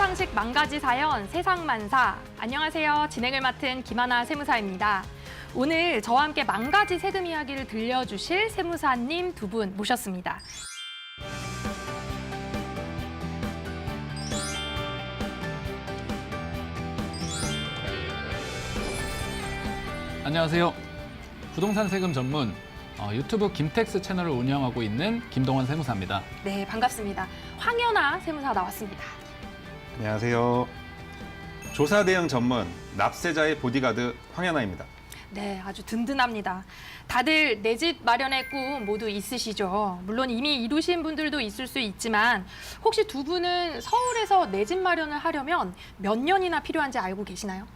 상식 만가지 사연 세상만사. 안녕하세요. 진행을 맡은 김하나 세무사입니다. 오늘 저와 함께 만가지 세금 이야기를 들려주실 세무사님 두 분 모셨습니다. 안녕하세요. 부동산 세금 전문 유튜브 김텍스 채널을 운영하고 있는 김동원 세무사입니다. 네, 반갑습니다. 황연아 세무사 나왔습니다. 안녕하세요. 조사 대응 전문 납세자의 보디가드 황연아입니다. 네, 아주 든든합니다. 다들 내 집 마련의 꿈 모두 있으시죠? 물론 이미 이루신 분들도 있을 수 있지만 혹시 두 분은 서울에서 내 집 마련을 하려면 몇 년이나 필요한지 알고 계시나요?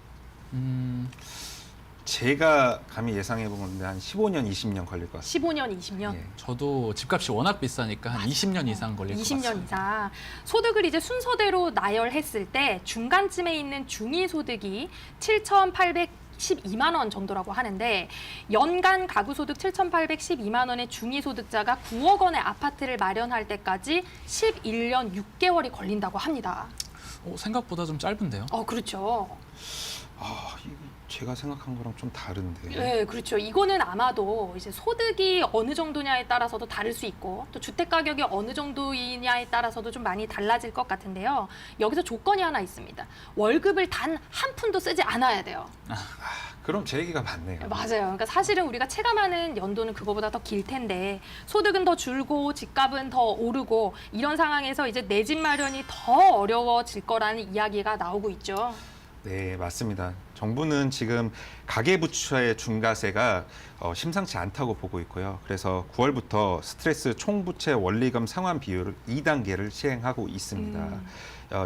제가 감히 예상해보면 한 15년, 20년 걸릴 것 같습니다. 15년, 20년? 예. 저도 집값이 워낙 비싸니까 한 20년 이상 걸릴 것 같습니다. 20년 이상. 소득을 이제 순서대로 나열했을 때 중간쯤에 있는 중위소득이 7,812만 원 정도라고 하는데 연간 가구소득 7,812만 원의 중위소득자가 9억 원의 아파트를 마련할 때까지 11년 6개월이 걸린다고 합니다. 생각보다 좀 짧은데요? 그렇죠. 이거 제가 생각한 거랑 좀 다른데. 네, 그렇죠. 이거는 아마도 이제 소득이 어느 정도냐에 따라서도 다를 수 있고 또 주택 가격이 어느 정도이냐에 따라서도 좀 많이 달라질 것 같은데요. 여기서 조건이 하나 있습니다. 월급을 단 한 푼도 쓰지 않아야 돼요. 그럼 제 얘기가 맞네요. 맞아요. 그러니까 사실은 우리가 체감하는 연도는 그거보다 더 길 텐데 소득은 더 줄고 집값은 더 오르고 이런 상황에서 이제 내 집 마련이 더 어려워질 거라는 이야기가 나오고 있죠. 네, 맞습니다. 정부는 지금 가계부채의 중과세가 심상치 않다고 보고 있고요. 그래서 9월부터 스트레스 총부채 원리금 상환 비율 2단계를 시행하고 있습니다.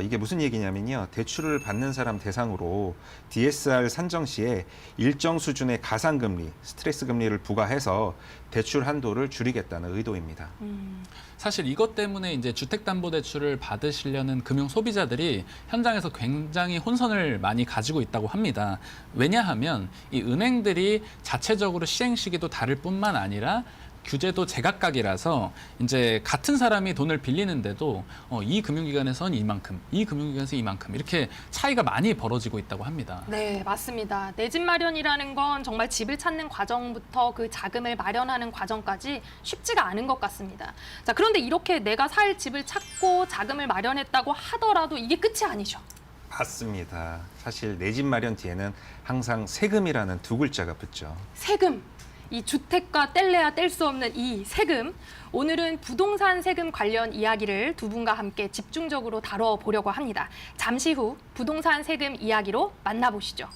이게 무슨 얘기냐면요. 대출을 받는 사람 대상으로 DSR 산정 시에 일정 수준의 가산금리, 스트레스 금리를 부과해서 대출 한도를 줄이겠다는 의도입니다. 사실 이것 때문에 이제 주택담보대출을 받으시려는 금융 소비자들이 현장에서 굉장히 혼선을 많이 가지고 있다고 합니다. 왜냐하면 이 은행들이 자체적으로 시행 시기도 다를 뿐만 아니라 규제도 제각각이라서 이제 같은 사람이 돈을 빌리는데도 이 금융기관에서는 이만큼, 이 금융기관에서 이만큼 이렇게 차이가 많이 벌어지고 있다고 합니다. 네, 맞습니다. 내 집 마련이라는 건 정말 집을 찾는 과정부터 그 자금을 마련하는 과정까지 쉽지가 않은 것 같습니다. 자, 그런데 이렇게 내가 살 집을 찾고 자금을 마련했다고 하더라도 이게 끝이 아니죠. 맞습니다. 사실 내 집 마련 뒤에는 항상 세금이라는 두 글자가 붙죠. 세금. 이 주택과 뗄래야 뗄 수 없는 이 세금. 오늘은 부동산 세금 관련 이야기를 두 분과 함께 집중적으로 다뤄보려고 합니다. 잠시 후 부동산 세금 이야기로 만나보시죠.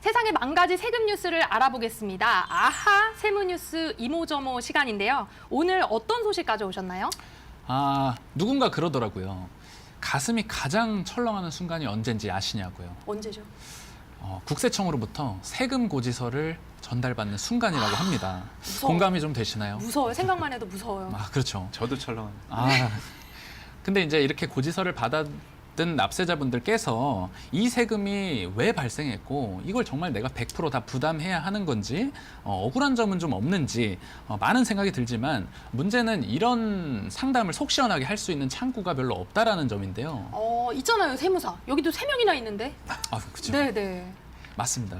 세상의 만 가지 세금 뉴스를 알아보겠습니다. 아하 세무뉴스 이모저모 시간인데요. 오늘 어떤 소식 가져오셨나요? 누군가 그러더라고요. 가슴이 가장 철렁하는 순간이 언젠지 아시냐고요. 언제죠? 국세청으로부터 세금 고지서를 전달받는 순간이라고 합니다. 무서워. 공감이 좀 되시나요? 무서워요. 생각만 해도 무서워요. 그렇죠. 저도 철렁합니다. 근데 이제 이렇게 고지서를 받았던 납세자분들께서 이 세금이 왜 발생했고 이걸 정말 내가 100% 다 부담해야 하는 건지 억울한 점은 좀 없는지 많은 생각이 들지만 문제는 이런 상담을 속 시원하게 할 수 있는 창구가 별로 없다라는 점인데요. 있잖아요. 세무사. 여기도 3명이나 있는데. 그렇죠. 네네. 맞습니다.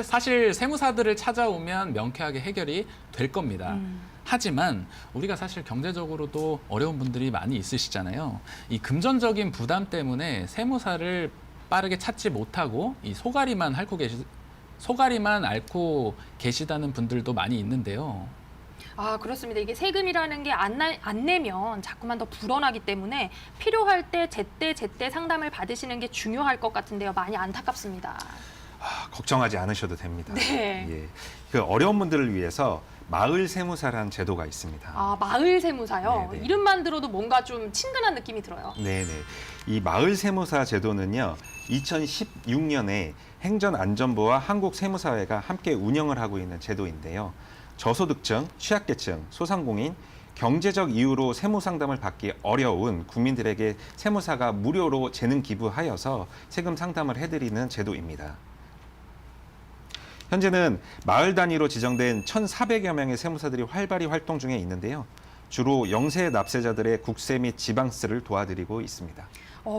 사실 세무사들을 찾아오면 명쾌하게 해결이 될 겁니다. 하지만 우리가 사실 경제적으로도 어려운 분들이 많이 있으시잖아요. 이 금전적인 부담 때문에 세무사를 빠르게 찾지 못하고 이 소가리만 앓고 계시다는 분들도 많이 있는데요. 그렇습니다. 이게 세금이라는 게 안 내면 자꾸만 더 불어나기 때문에 필요할 때 제때 상담을 받으시는 게 중요할 것 같은데요. 많이 안타깝습니다. 걱정하지 않으셔도 됩니다. 네. 예. 그 어려운 분들을 위해서 마을 세무사라는 제도가 있습니다. 마을 세무사요? 네네. 이름만 들어도 뭔가 좀 친근한 느낌이 들어요. 네네. 이 마을 세무사 제도는요, 2016년에 행정안전부와 한국세무사회가 함께 운영을 하고 있는 제도인데요. 저소득층, 취약계층, 소상공인, 경제적 이유로 세무 상담을 받기 어려운 국민들에게 세무사가 무료로 재능 기부하여서 세금 상담을 해드리는 제도입니다. 현재는 마을 단위로 지정된 1,400여 명의 세무사들이 활발히 활동 중에 있는데요. 주로 영세 납세자들의 국세 및 지방세를 도와드리고 있습니다.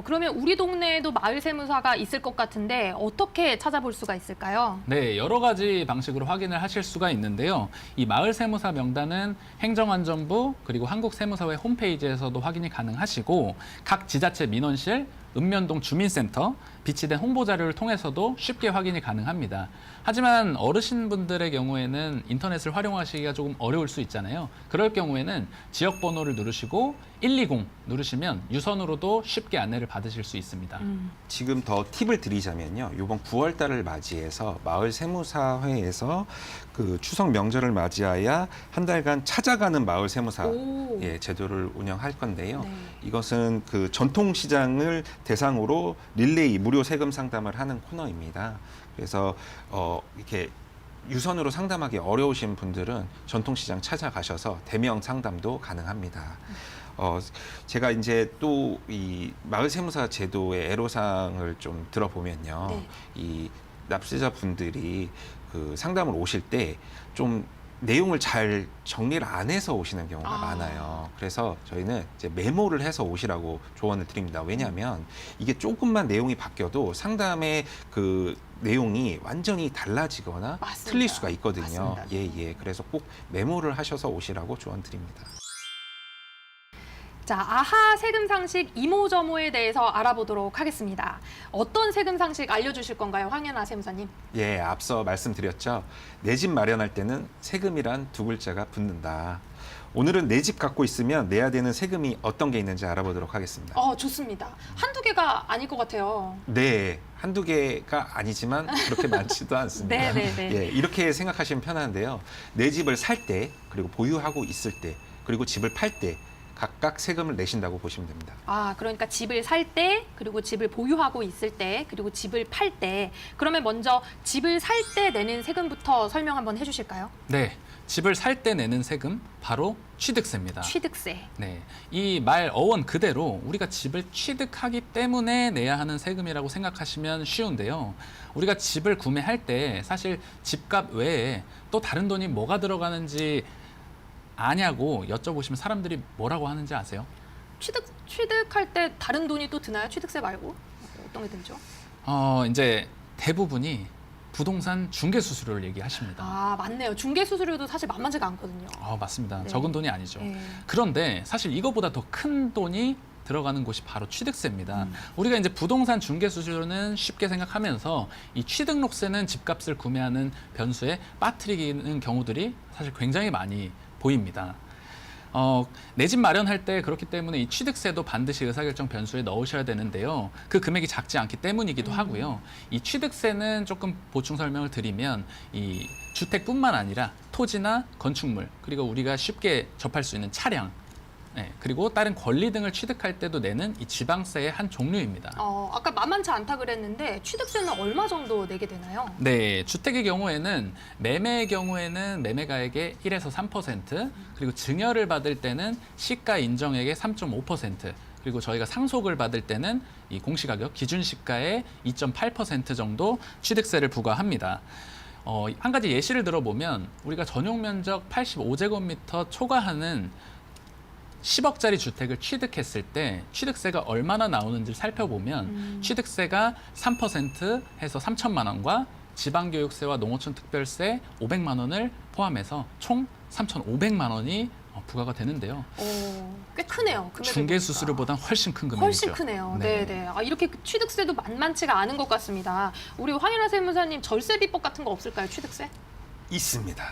그러면 우리 동네에도 마을 세무사가 있을 것 같은데 어떻게 찾아볼 수가 있을까요? 네, 여러 가지 방식으로 확인을 하실 수가 있는데요. 이 마을 세무사 명단은 행정안전부 그리고 한국세무사회 홈페이지에서도 확인이 가능하시고 각 지자체 민원실, 읍면동 주민센터, 비치된 홍보 자료를 통해서도 쉽게 확인이 가능합니다. 하지만 어르신분들의 경우에는 인터넷을 활용하시기가 조금 어려울 수 있잖아요. 그럴 경우에는 지역 번호를 누르시고 120 누르시면 유선으로도 쉽게 안내를 받으실 수 있습니다. 지금 더 팁을 드리자면요. 이번 9월 달을 맞이해서 마을 세무사회에서 그 추석 명절을 맞이하여 한 달간 찾아가는 마을 세무사 오. 제도를 운영할 건데요. 네. 이것은 그 전통시장을 대상으로 릴레이 무료 세금 상담을 하는 코너입니다. 그래서 이렇게 유선으로 상담하기 어려우신 분들은 전통시장 찾아가셔서 대면 상담도 가능합니다. 제가 이제 또 이 마을 세무사 제도의 애로사항을 좀 들어보면요. 네. 이 납세자분들이 그 상담을 오실 때 좀 내용을 잘 정리를 안 해서 오시는 경우가 많아요. 그래서 저희는 이제 메모를 해서 오시라고 조언을 드립니다. 왜냐하면 이게 조금만 내용이 바뀌어도 상담의 그 내용이 완전히 달라지거나 맞습니다. 틀릴 수가 있거든요. 맞습니다. 예. 그래서 꼭 메모를 하셔서 오시라고 조언드립니다. 자, 아하 세금 상식 이모저모에 대해서 알아보도록 하겠습니다. 어떤 세금 상식 알려주실 건가요, 황연아 세무사님? 예, 앞서 말씀드렸죠. 내 집 마련할 때는 세금이란 두 글자가 붙는다. 오늘은 내 집 갖고 있으면 내야 되는 세금이 어떤 게 있는지 알아보도록 하겠습니다. 좋습니다. 한두 개가 아닐 것 같아요. 네, 한두 개가 아니지만 그렇게 많지도 않습니다. 네네네. 예, 이렇게 생각하시면 편한데요. 내 집을 살 때, 그리고 보유하고 있을 때, 그리고 집을 팔 때 각각 세금을 내신다고 보시면 됩니다. 그러니까 집을 살 때, 그리고 집을 보유하고 있을 때, 그리고 집을 팔 때. 그러면 먼저 집을 살 때 내는 세금부터 설명 한번 해주실까요? 네, 집을 살 때 내는 세금 바로 취득세입니다. 취득세. 네, 이 말 어원 그대로 우리가 집을 취득하기 때문에 내야 하는 세금이라고 생각하시면 쉬운데요. 우리가 집을 구매할 때 사실 집값 외에 또 다른 돈이 뭐가 들어가는지 아냐고 여쭤보시면 사람들이 뭐라고 하는지 아세요? 취득할 때 다른 돈이 또 드나요? 취득세 말고? 어떤 게 들죠? 이제 대부분이 부동산 중개 수수료를 얘기하십니다. 맞네요. 중개 수수료도 사실 만만치가 않거든요. 맞습니다. 네. 적은 돈이 아니죠. 네. 그런데 사실 이거보다 더 큰 돈이 들어가는 곳이 바로 취득세입니다. 우리가 이제 부동산 중개 수수료는 쉽게 생각하면서 이 취득록세는 집값을 구매하는 변수에 빠뜨리는 경우들이 사실 굉장히 많이 보입니다. 내 집 마련할 때 그렇기 때문에 이 취득세도 반드시 의사결정 변수에 넣으셔야 되는데요. 그 금액이 작지 않기 때문이기도 하고요. 이 취득세는 조금 보충 설명을 드리면 이 주택뿐만 아니라 토지나 건축물 그리고 우리가 쉽게 접할 수 있는 차량 그리고 다른 권리 등을 취득할 때도 내는 이 지방세의 한 종류입니다. 아까 만만치 않다 그랬는데 취득세는 얼마 정도 내게 되나요? 네, 주택의 경우에는 매매의 경우에는 매매가액의 1에서 3%, 그리고 증여를 받을 때는 시가 인정액의 3.5%, 그리고 저희가 상속을 받을 때는 이 공시가격 기준시가의 2.8% 정도 취득세를 부과합니다. 한 가지 예시를 들어보면 우리가 전용 면적 85제곱미터 초과하는 10억짜리 주택을 취득했을 때 취득세가 얼마나 나오는지를 살펴보면 취득세가 3% 해서 3천만 원과 지방교육세와 농어촌 특별세 500만 원을 포함해서 총 3,500만 원이 부과가 되는데요. 꽤 크네요. 중개 수수료보다 훨씬 큰 금액이죠. 훨씬 크네요. 네. 이렇게 취득세도 만만치가 않은 것 같습니다. 우리 황윤아 세무사님 절세 비법 같은 거 없을까요? 취득세? 있습니다.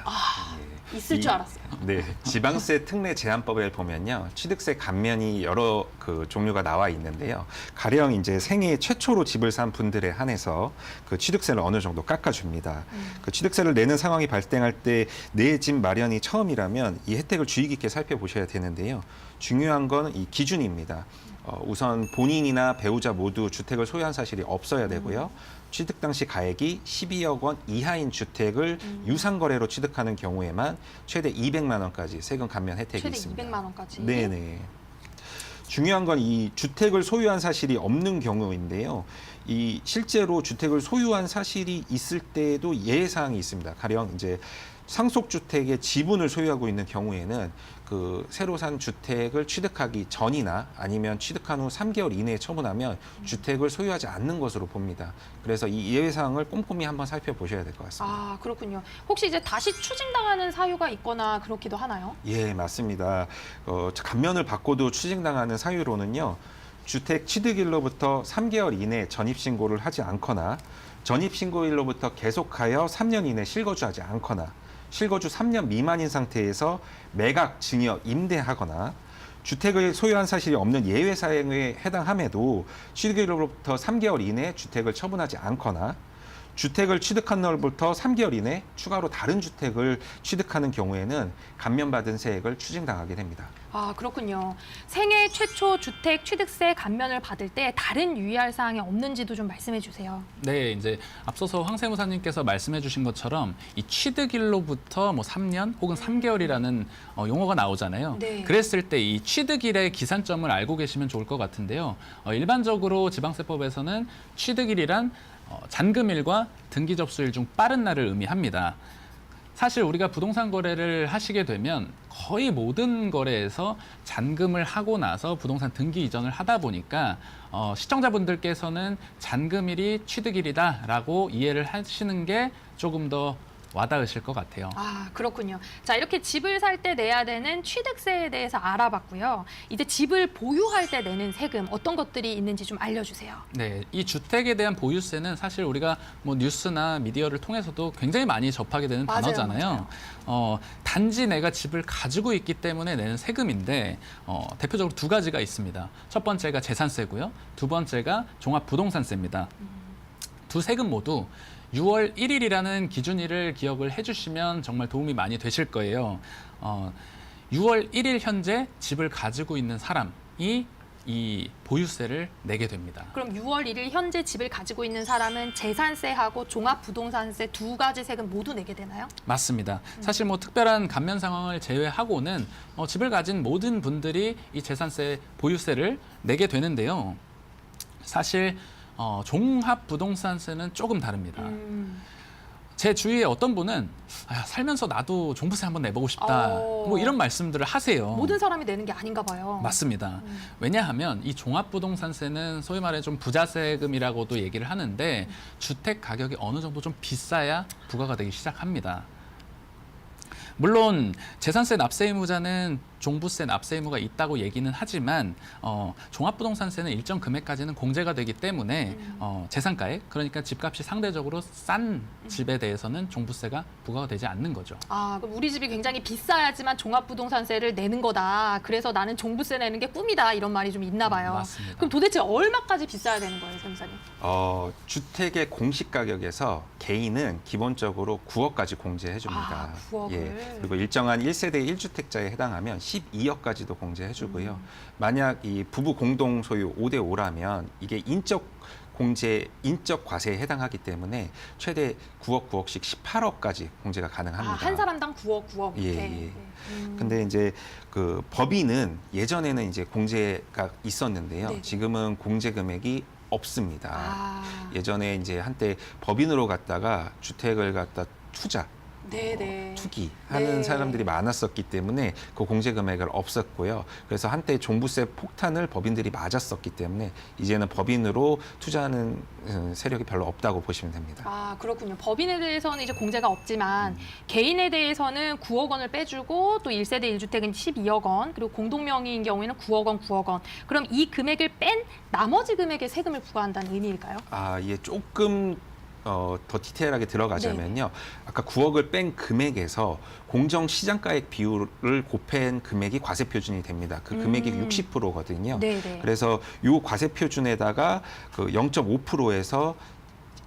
있을 줄 알았어요. 네, 지방세 특례 제한법에 보면요, 취득세 감면이 여러 그 종류가 나와 있는데요. 가령 이제 생애 최초로 집을 산 분들에 한해서 그 취득세를 어느 정도 깎아줍니다. 그 취득세를 내는 상황이 발생할 때 내 집 마련이 처음이라면 이 혜택을 주의 깊게 살펴보셔야 되는데요. 중요한 건 이 기준입니다. 우선 본인이나 배우자 모두 주택을 소유한 사실이 없어야 되고요. 취득 당시 가액이 12억 원 이하인 주택을 유상거래로 취득하는 경우에만 최대 200만 원까지 세금 감면 혜택이 최대 있습니다. 200만 원까지. 네네. 중요한 건 이 주택을 소유한 사실이 없는 경우인데요. 이 실제로 주택을 소유한 사실이 있을 때에도 예외사항이 있습니다. 가령 이제 상속주택의 지분을 소유하고 있는 경우에는 그 새로 산 주택을 취득하기 전이나 아니면 취득한 후 3개월 이내에 처분하면 주택을 소유하지 않는 것으로 봅니다. 그래서 이 예외사항을 꼼꼼히 한번 살펴보셔야 될 것 같습니다. 아, 그렇군요. 혹시 이제 다시 추징당하는 사유가 있거나 그렇기도 하나요? 예, 맞습니다. 감면을 받고도 추징당하는 사유로는요. 주택 취득일로부터 3개월 이내 전입신고를 하지 않거나 전입신고일로부터 계속하여 3년 이내 실거주하지 않거나 실거주 3년 미만인 상태에서 매각, 증여, 임대하거나 주택을 소유한 사실이 없는 예외 사항에 해당함에도 취득일로부터 3개월 이내 주택을 처분하지 않거나 주택을 취득한 날부터 3개월 이내 추가로 다른 주택을 취득하는 경우에는 감면받은 세액을 추징당하게 됩니다. 아, 그렇군요. 생애 최초 주택 취득세 감면을 받을 때 다른 유의할 사항이 없는지도 좀 말씀해 주세요. 네, 이제 앞서서 황세무사님께서 말씀해 주신 것처럼 이 취득일로부터 뭐 3년 혹은 3개월이라는 용어가 나오잖아요. 네. 그랬을 때 이 취득일의 기산점을 알고 계시면 좋을 것 같은데요. 일반적으로 지방세법에서는 취득일이란 잔금일과 등기 접수일 중 빠른 날을 의미합니다. 사실 우리가 부동산 거래를 하시게 되면 거의 모든 거래에서 잔금을 하고 나서 부동산 등기 이전을 하다 보니까 시청자분들께서는 잔금일이 취득일이다라고 이해를 하시는 게 조금 더 와닿으실 것 같아요. 아, 그렇군요. 자, 이렇게 집을 살 때 내야 되는 취득세에 대해서 알아봤고요. 이제 집을 보유할 때 내는 세금 어떤 것들이 있는지 좀 알려주세요. 네, 이 주택에 대한 보유세는 사실 우리가 뭐 뉴스나 미디어를 통해서도 굉장히 많이 접하게 되는 맞아요, 단어잖아요. 단지 내가 집을 가지고 있기 때문에 내는 세금인데 대표적으로 두 가지가 있습니다. 첫 번째가 재산세고요. 두 번째가 종합부동산세입니다. 두 세금 모두 6월 1일이라는 기준일을 기억을 해주시면 정말 도움이 많이 되실 거예요. 6월 1일 현재 집을 가지고 있는 사람이 이 보유세를 내게 됩니다. 그럼 6월 1일 현재 집을 가지고 있는 사람은 재산세하고 종합부동산세 두 가지 세금 모두 내게 되나요? 맞습니다. 사실 뭐 특별한 감면 상황을 제외하고는 집을 가진 모든 분들이 이 재산세, 보유세를 내게 되는데요. 사실 종합부동산세는 조금 다릅니다. 제 주위에 어떤 분은 살면서 나도 종부세 한번 내보고 싶다. 뭐 이런 말씀들을 하세요. 모든 사람이 내는 게 아닌가 봐요. 맞습니다. 왜냐하면 이 종합부동산세는 소위 말해 좀 부자세금이라고도 얘기를 하는데 주택 가격이 어느 정도 좀 비싸야 부과가 되기 시작합니다. 물론 재산세 납세 의무자는 종부세 납세 의무가 있다고 얘기는 하지만 종합부동산세는 일정 금액까지는 공제가 되기 때문에 재산가액, 그러니까 집값이 상대적으로 싼 집에 대해서는 종부세가 부과가 되지 않는 거죠. 아, 그럼 우리 집이 굉장히 비싸야지만 종합부동산세를 내는 거다. 그래서 나는 종부세 내는 게 꿈이다. 이런 말이 좀 있나 봐요. 맞습니다. 그럼 도대체 얼마까지 비싸야 되는 거예요, 세무사님? 주택의 공시 가격에서 개인은 기본적으로 9억까지 공제해 줍니다. 아, 9억을. 예. 그리고 일정한 1세대 1주택자에 해당하면 12억까지도 공제해 주고요. 만약 이 부부 공동 소유 5대 5라면 이게 인적 과세에 해당하기 때문에 최대 9억, 9억씩 18억까지 공제가 가능합니다. 아, 한 사람당 9억 예, 이렇게. 예. 네. 근데 이제 그 법인은 예전에는 이제 공제가 있었는데요. 네. 지금은 공제 금액이 없습니다. 아, 예전에 이제 한때 법인으로 갔다가 주택을 갖다 네네. 투기하는 네. 사람들이 많았었기 때문에 그 공제 금액을 없었고요. 그래서 한때 종부세 폭탄을 법인들이 맞았었기 때문에 이제는 법인으로 투자하는 세력이 별로 없다고 보시면 됩니다. 아, 그렇군요. 법인에 대해서는 이제 공제가 없지만 개인에 대해서는 9억 원을 빼주고 또 1세대 1주택은 12억 원, 그리고 공동명의인 경우에는 9억 원, 9억 원. 그럼 이 금액을 뺀 나머지 금액에 세금을 부과한다는 의미일까요? 아, 이게 조금 더 디테일하게 들어가자면요. 아까 9억을 뺀 금액에서 공정시장가액 비율을 곱한 금액이 과세 표준이 됩니다. 그 금액이 60%거든요. 네네. 그래서 이 과세 표준에다가 그 0.5%에서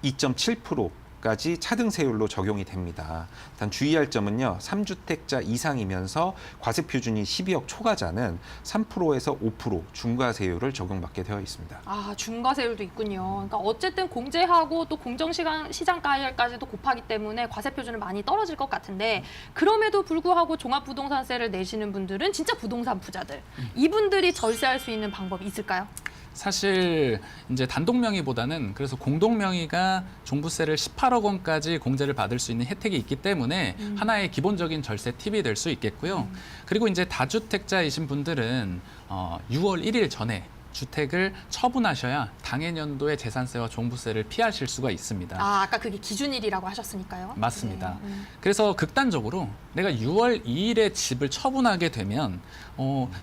2.7% 집까지 차등세율로 적용이 됩니다. 단 주의할 점은요. 3주택자 이상이면서 과세 표준이 12억 초과자는 3%에서 5% 중과세율을 적용받게 되어 있습니다. 아, 중과세율도 있군요. 그러니까 어쨌든 공제하고 또 공정시장가율까지도 곱하기 때문에 과세 표준은 많이 떨어질 것 같은데 그럼에도 불구하고 종합부동산세를 내시는 분들은 진짜 부동산 부자들. 이분들이 절세할 수 있는 방법이 있을까요? 사실 이제 단독 명의보다는 그래서 공동 명의가 종부세를 18억 원까지 공제를 받을 수 있는 혜택이 있기 때문에 하나의 기본적인 절세 팁이 될 수 있겠고요. 그리고 이제 다주택자이신 분들은 6월 1일 전에 주택을 처분하셔야 당해년도의 재산세와 종부세를 피하실 수가 있습니다. 아, 아까 그게 기준일이라고 하셨으니까요. 맞습니다. 네. 그래서 극단적으로 내가 6월 2일에 집을 처분하게 되면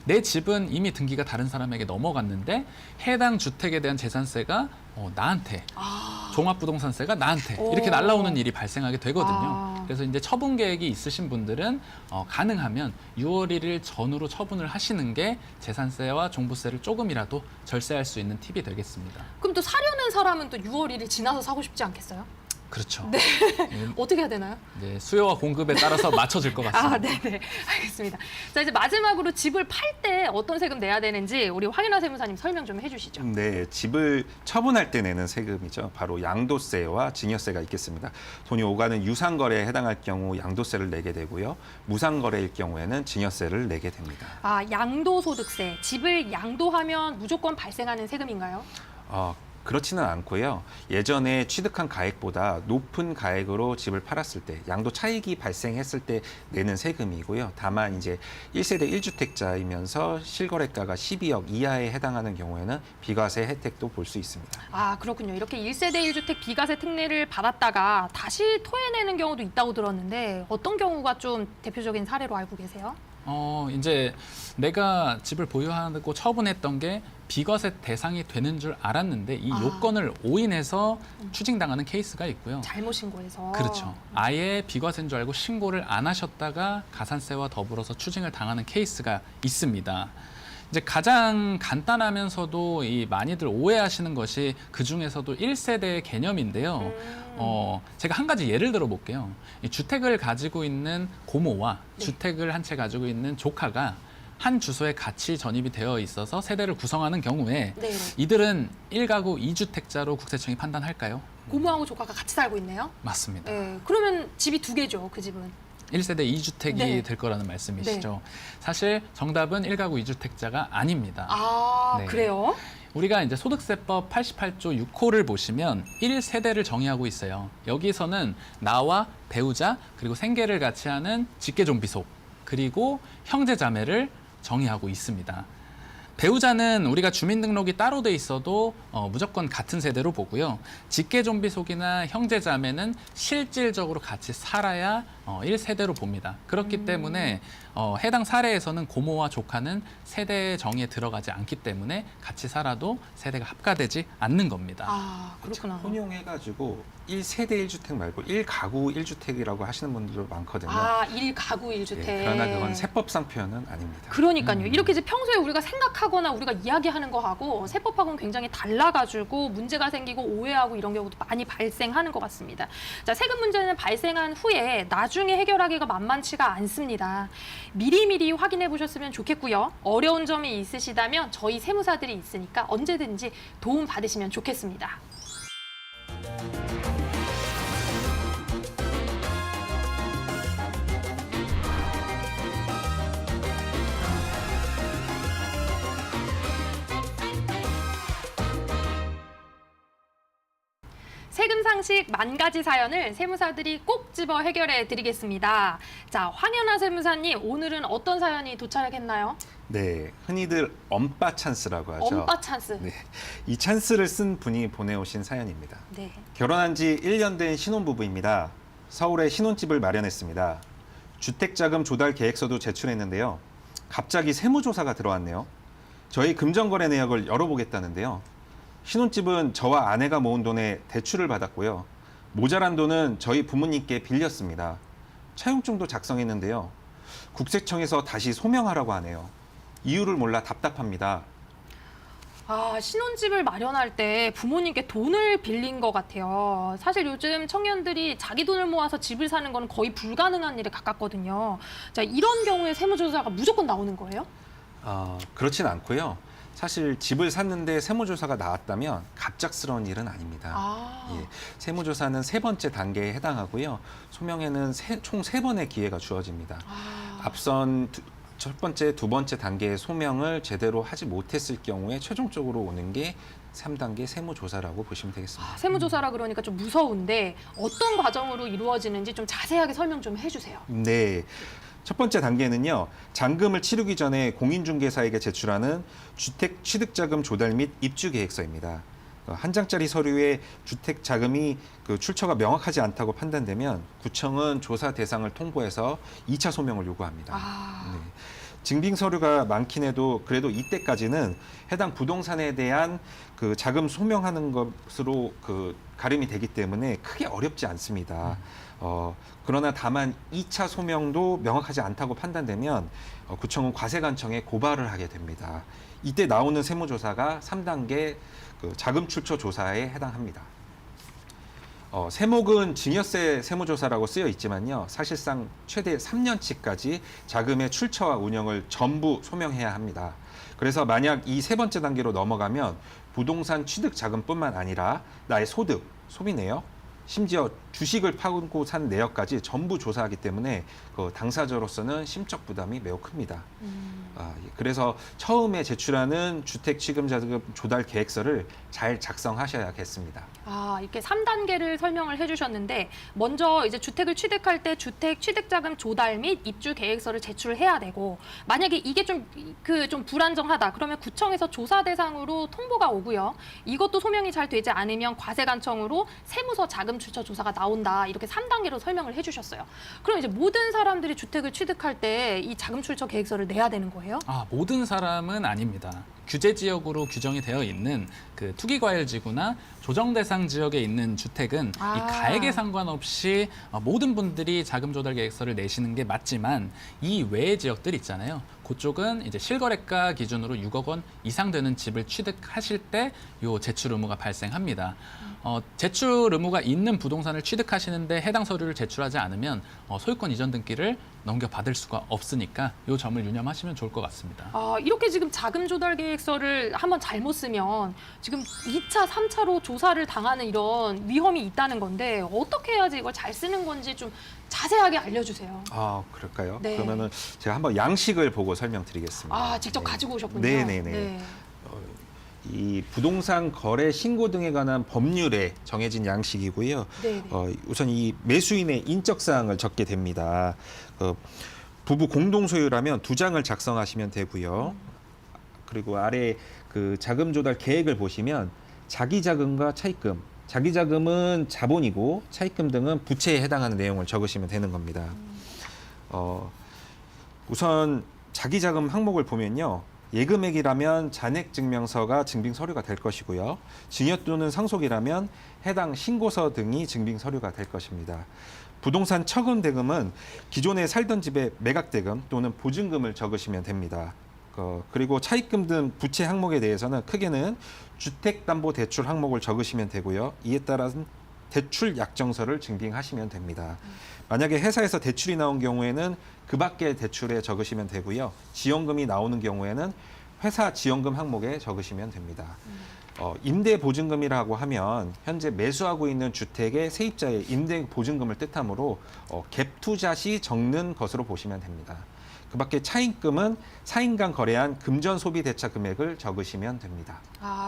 내 집은 이미 등기가 다른 사람에게 넘어갔는데 해당 주택에 대한 재산세가 나한테 종합부동산세가 나한테 이렇게 날라오는 일이 발생하게 되거든요. 그래서 이제 처분 계획이 있으신 분들은 가능하면 6월 1일 전후로 처분을 하시는 게 재산세와 종부세를 조금이라도 절세할 수 있는 팁이 되겠습니다. 그럼 또 사려는 사람은 또 6월 1일 지나서 사고 싶지 않겠어요? 그렇죠. 네. 어떻게 해야 되나요? 네, 수요와 공급에 따라서 맞춰질 것 같습니다. 아, 네네. 알겠습니다. 자, 이제 마지막으로 집을 팔 때 어떤 세금 내야 되는지 우리 황윤아 세무사님 설명 좀 해주시죠. 네, 집을 처분할 때 내는 세금이죠. 바로 양도세와 증여세가 있겠습니다. 돈이 오가는 유상거래에 해당할 경우 양도세를 내게 되고요. 무상거래일 경우에는 증여세를 내게 됩니다. 아, 양도소득세. 집을 양도하면 무조건 발생하는 세금인가요? 그렇지는 않고요. 예전에 취득한 가액보다 높은 가액으로 집을 팔았을 때 양도 차익이 발생했을 때 내는 세금이고요. 다만 이제 1세대 1주택자이면서 실거래가가 12억 이하에 해당하는 경우에는 비과세 혜택도 볼 수 있습니다. 아, 그렇군요. 이렇게 1세대 1주택 비과세 특례를 받았다가 다시 토해내는 경우도 있다고 들었는데 어떤 경우가 좀 대표적인 사례로 알고 계세요? 이제 내가 집을 보유하고 처분했던 게 비과세 대상이 되는 줄 알았는데 이 요건을 오인해서 추징당하는 케이스가 있고요. 잘못 신고해서. 그렇죠. 아예 비과세인 줄 알고 신고를 안 하셨다가 가산세와 더불어서 추징을 당하는 케이스가 있습니다. 이제 가장 간단하면서도 이 많이들 오해하시는 것이 그 중에서도 1세대의 개념인데요. 제가 한 가지 예를 들어 볼게요. 이 주택을 가지고 있는 고모와 주택을 한 채 가지고 있는 조카가 한 주소에 같이 전입이 되어 있어서 세대를 구성하는 경우에 네. 이들은 1가구 2주택자로 국세청이 판단할까요? 고모하고 조카가 같이 살고 있네요. 맞습니다. 네. 그러면 집이 두 개죠, 그 집은. 1세대 2주택이 네. 될 거라는 말씀이시죠. 사실 정답은 1가구 2주택자가 아닙니다. 아, 네. 그래요? 우리가 이제 소득세법 88조 6호를 보시면 1세대를 정의하고 있어요. 여기서는 나와 배우자 그리고 생계를 같이 하는 직계존비속 그리고 형제자매를 정의하고 있습니다. 배우자는 우리가 주민등록이 따로 돼 있어도 무조건 같은 세대로 보고요. 직계존비속이나 형제자매는 실질적으로 같이 살아야 1세대로 봅니다. 그렇기 때문에 해당 사례에서는 고모와 조카는 세대 정의에 들어가지 않기 때문에 같이 살아도 세대가 합가되지 않는 겁니다. 아, 그렇구나. 혼용해가지고 1세대 1주택 말고 1가구 1주택이라고 하시는 분들도 많거든요. 아, 1가구 1주택. 그러나 그건 세법상 표현은 아닙니다. 그러니까요. 이렇게 이제 평소에 우리가 생각하거나 우리가 이야기하는 거하고 세법하고는 굉장히 달라가지고 문제가 생기고 오해하고 이런 경우도 많이 발생하는 것 같습니다. 자, 세금 문제는 발생한 후에 나중에 해결하기가 만만치가 않습니다. 미리미리 확인해 보셨으면 좋겠고요. 어려운 점이 있으시다면 저희 세무사들이 있으니까 언제든지 도움 받으시면 좋겠습니다. 세금 상식 10,000가지 사연을 세무사들이 꼭 집어 해결해 드리겠습니다. 자, 황현아 세무사님, 오늘은 어떤 사연이 도착했나요? 네, 흔히들 엄빠 찬스라고 하죠. 엄빠 찬스. 네, 이 찬스를 쓴 분이 보내오신 사연입니다. 네. 결혼한 지 1년 된 신혼부부입니다. 서울에 신혼집을 마련했습니다. 주택자금 조달 계획서도 제출했는데요. 갑자기 세무조사가 들어왔네요. 저희 금전거래 내역을 열어보겠다는데요. 신혼집은 저와 아내가 모은 돈에 대출을 받았고요. 모자란 돈은 저희 부모님께 빌렸습니다. 차용증도 작성했는데요. 국세청에서 다시 소명하라고 하네요. 이유를 몰라 답답합니다. 아, 신혼집을 마련할 때 부모님께 돈을 빌린 것 같아요. 사실 요즘 청년들이 자기 돈을 모아서 집을 사는 건 거의 불가능한 일에 가깝거든요. 자, 이런 경우에 세무조사가 무조건 나오는 거예요? 그렇진 않고요. 사실 집을 샀는데 세무조사가 나왔다면 갑작스러운 일은 아닙니다. 예, 세무조사는 3번째 단계에 해당하고요. 소명에는 총 3번의 기회가 주어집니다. 앞선 첫 번째, 2번째 단계의 소명을 제대로 하지 못했을 경우에 최종적으로 오는 게 3단계 세무조사라고 보시면 되겠습니다. 세무조사라 그러니까 좀 무서운데 어떤 과정으로 이루어지는지 좀 자세하게 설명 좀 해주세요. 네. 첫 번째 단계는요, 잔금을 치르기 전에 공인중개사에게 제출하는 주택 취득자금 조달 및 입주계획서입니다. 한 장짜리 서류에 주택 자금이 출처가 명확하지 않다고 판단되면 구청은 조사 대상을 통보해서 2차 소명을 요구합니다. 네. 증빙 서류가 많긴 해도 그래도 이때까지는 해당 부동산에 대한 그 자금 소명하는 것으로 가름이 되기 때문에 크게 어렵지 않습니다. 그러나 다만 2차 소명도 명확하지 않다고 판단되면 구청은 과세관청에 고발을 하게 됩니다. 이때 나오는 세무조사가 3단계 자금 출처 조사에 해당합니다. 세목은 증여세 세무조사라고 쓰여 있지만요. 사실상 최대 3년치까지 자금의 출처와 운영을 전부 소명해야 합니다. 그래서 만약 이 3번째 단계로 넘어가면 부동산 취득 자금뿐만 아니라 나의 소득, 소비 내역, 심지어 주식을 팔고 산 내역까지 전부 조사하기 때문에 당사자로서는 심적 부담이 매우 큽니다. 그래서 처음에 제출하는 주택취급자금 조달 계획서를 잘 작성하셔야겠습니다. 이렇게 3단계를 설명을 해주셨는데 먼저 이제 주택을 취득할 때 주택 취득자금 조달 및 입주 계획서를 제출해야 되고 만약에 이게 좀 불안정하다 그러면 구청에서 조사 대상으로 통보가 오고요. 이것도 소명이 잘 되지 않으면 과세관청으로 세무서 자금 출처 조사가 나온다. 이렇게 3단계로 설명을 해주셨어요. 그럼 이제 모든 사람들이 주택을 취득할 때 이 자금 출처 계획서를 내야 되는 거예요? 모든 사람은 아닙니다. 규제 지역으로 규정이 되어 있는 그 투기과열지구나 조정 대상 지역에 있는 주택은 이 가액에 상관없이 모든 분들이 자금 조달 계획서를 내시는 게 맞지만 이 외의 지역들 있잖아요. 그쪽은 이제 실거래가 기준으로 6억 원 이상 되는 집을 취득하실 때 요 제출 의무가 발생합니다. 제출 의무가 있는 부동산을 취득하시는데 해당 서류를 제출하지 않으면 소유권 이전 등기를 넘겨받을 수가 없으니까 이 점을 유념하시면 좋을 것 같습니다. 이렇게 지금 자금 조달 계획서를 한번 잘못 쓰면 지금 2차, 3차로 조사를 당하는 이런 위험이 있다는 건데 어떻게 해야지 이걸 잘 쓰는 건지 좀 자세하게 알려주세요. 그럴까요? 네. 그러면은 제가 한번 양식을 보고 설명드리겠습니다. 직접 가지고 오셨군요. 네네네. 네. 이 부동산 거래 신고 등에 관한 법률에 정해진 양식이고요. 네네. 우선 이 매수인의 인적 사항을 적게 됩니다. 부부 공동 소유라면 2장을 작성하시면 되고요. 그리고 아래 그 자금 조달 계획을 보시면 자기 자금과 차입금, 자기 자금은 자본이고 차입금 등은 부채에 해당하는 내용을 적으시면 되는 겁니다. 우선 자기 자금 항목을 보면요. 예금액이라면 잔액증명서가 증빙 서류가 될 것이고요. 증여 또는 상속이라면 해당 신고서 등이 증빙 서류가 될 것입니다. 부동산 처분 대금은 기존에 살던 집의 매각 대금 또는 보증금을 적으시면 됩니다. 그리고 차입금 등 부채 항목에 대해서는 크게는 주택담보대출 항목을 적으시면 되고요. 이에 따른 대출 약정서를 증빙하시면 됩니다. 만약에 회사에서 대출이 나온 경우에는 그 밖의 대출에 적으시면 되고요. 지원금이 나오는 경우에는 회사 지원금 항목에 적으시면 됩니다. 임대보증금이라고 하면 현재 매수하고 있는 주택의 세입자의 임대보증금을 뜻하므로 갭 투자 시 적는 것으로 보시면 됩니다. 그 밖에 차입금은 사인 간 거래한 금전 소비 대차 금액을 적으시면 됩니다.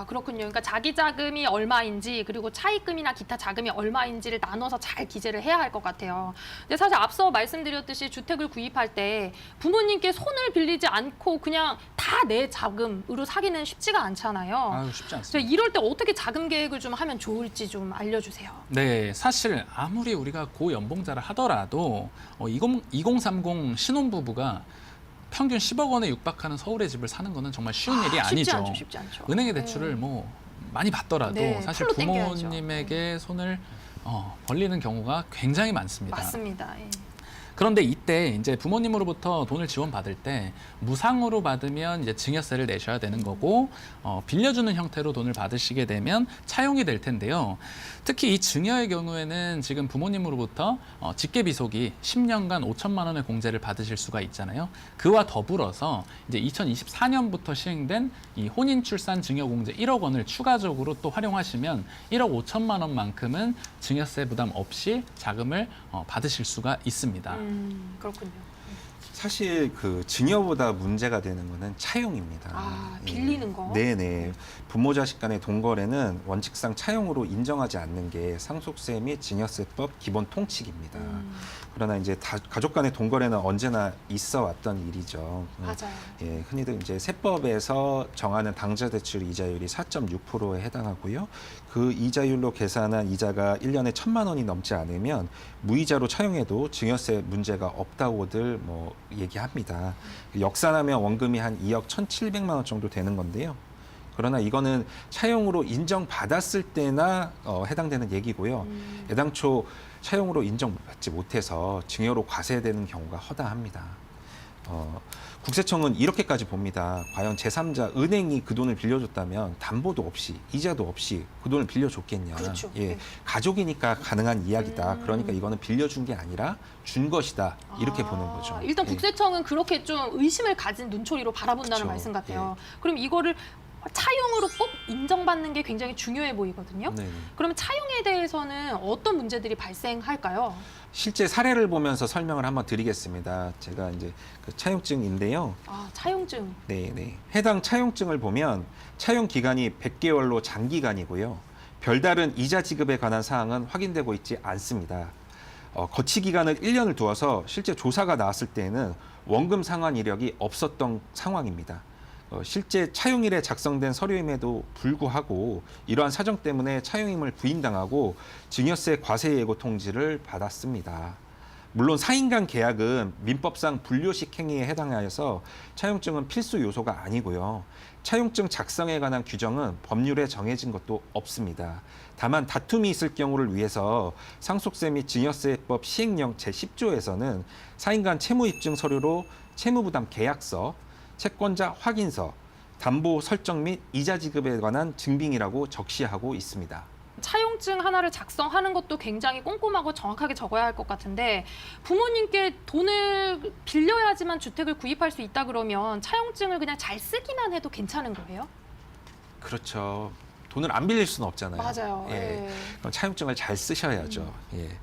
그렇군요. 그러니까 자기 자금이 얼마인지 그리고 차입금이나 기타 자금이 얼마인지를 나눠서 잘 기재를 해야 할 것 같아요. 근데 사실 앞서 말씀드렸듯이 주택을 구입할 때 부모님께 손을 빌리지 않고 그냥 다 내 자금으로 사기는 쉽지가 않잖아요. 쉽지 않습니다. 이럴 때 어떻게 자금 계획을 좀 하면 좋을지 좀 알려주세요. 네, 사실 아무리 우리가 고연봉자를 하더라도 2030 신혼부부가 평균 10억 원에 육박하는 서울의 집을 사는 거는 정말 쉬운 일이 아니죠. 쉽지 않죠. 은행의 대출을 많이 받더라도 사실 풀로 땡겨야죠. 부모님에게 손을 벌리는 경우가 굉장히 많습니다. 맞습니다. 예. 그런데 이때 이제 부모님으로부터 돈을 지원받을 때 무상으로 받으면 이제 증여세를 내셔야 되는 거고 빌려주는 형태로 돈을 받으시게 되면 차용이 될 텐데요. 특히 이 증여의 경우에는 지금 부모님으로부터 직계비속이 10년간 5천만 원의 공제를 받으실 수가 있잖아요. 그와 더불어서 이제 2024년부터 시행된 이 혼인출산 증여공제 1억 원을 추가적으로 또 활용하시면 1억 5천만 원만큼은 증여세 부담 없이 자금을 받으실 수가 있습니다. 그렇군요. 사실 그 증여보다 문제가 되는 거는 차용입니다. 아, 빌리는 거? 네네. 부모 자식 간의 동거래는 원칙상 차용으로 인정하지 않는 게 상속세 및 증여세법 기본 통칙입니다. 그러나 이제 가족 간의 동거래는 언제나 있어 왔던 일이죠. 맞아요. 예, 흔히들 이제 세법에서 정하는 당좌 대출 이자율이 4.6%에 해당하고요. 그 이자율로 계산한 이자가 1년에 1,000만 원이 넘지 않으면 무이자로 차용해도 증여세 문제가 없다고들 뭐 얘기합니다. 역산하면 원금이 한 2억 1,700만 원 정도 되는 건데요. 그러나 이거는 차용으로 인정받았을 때나 해당되는 얘기고요. 애당초 차용으로 인정받지 못해서 증여로 과세되는 경우가 허다합니다. 국세청은 이렇게까지 봅니다. 과연 제3자 은행이 그 돈을 빌려줬다면 담보도 없이 이자도 없이 그 돈을 빌려줬겠냐. 그렇죠. 예, 네. 가족이니까 가능한 이야기다. 그러니까 이거는 빌려준 게 아니라 준 것이다. 이렇게 보는 거죠. 일단 예. 국세청은 그렇게 좀 의심을 가진 눈초리로 바라본다는 그렇죠. 말씀 같아요. 그럼 이거를 차용으로 꼭 인정받는 게 굉장히 중요해 보이거든요. 네. 그러면 차용에 대해서는 어떤 문제들이 발생할까요? 실제 사례를 보면서 설명을 한번 드리겠습니다. 제가 이제 그 차용증인데요. 아, 차용증. 네. 해당 차용증을 보면 차용 기간이 100개월로 장기간이고요. 별다른 이자 지급에 관한 사항은 확인되고 있지 않습니다. 거치 기간을 1년을 두어서 실제 조사가 나왔을 때에는 원금 상환 이력이 없었던 상황입니다. 실제 차용일에 작성된 서류임에도 불구하고 이러한 사정 때문에 차용임을 부인당하고 증여세 과세 예고 통지를 받았습니다. 물론 사인 간 계약은 민법상 불료식 행위에 해당하여서 차용증은 필수 요소가 아니고요. 차용증 작성에 관한 규정은 법률에 정해진 것도 없습니다. 다만 다툼이 있을 경우를 위해서 상속세 및 증여세법 시행령 제10조에서는 사인 간 채무 입증 서류로 채무부담 계약서, 채권자 확인서, 담보 설정 및 이자 지급에 관한 증빙이라고 적시하고 있습니다. 차용증 하나를 작성하는 것도 굉장히 꼼꼼하고 정확하게 적어야 할 것 같은데 부모님께 돈을 빌려야지만 주택을 구입할 수 있다 그러면 차용증을 그냥 잘 쓰기만 해도 괜찮은 거예요? 그렇죠. 돈을 안 빌릴 수는 없잖아요. 맞아요. 예. 예. 그럼 차용증을 잘 쓰셔야죠. 예.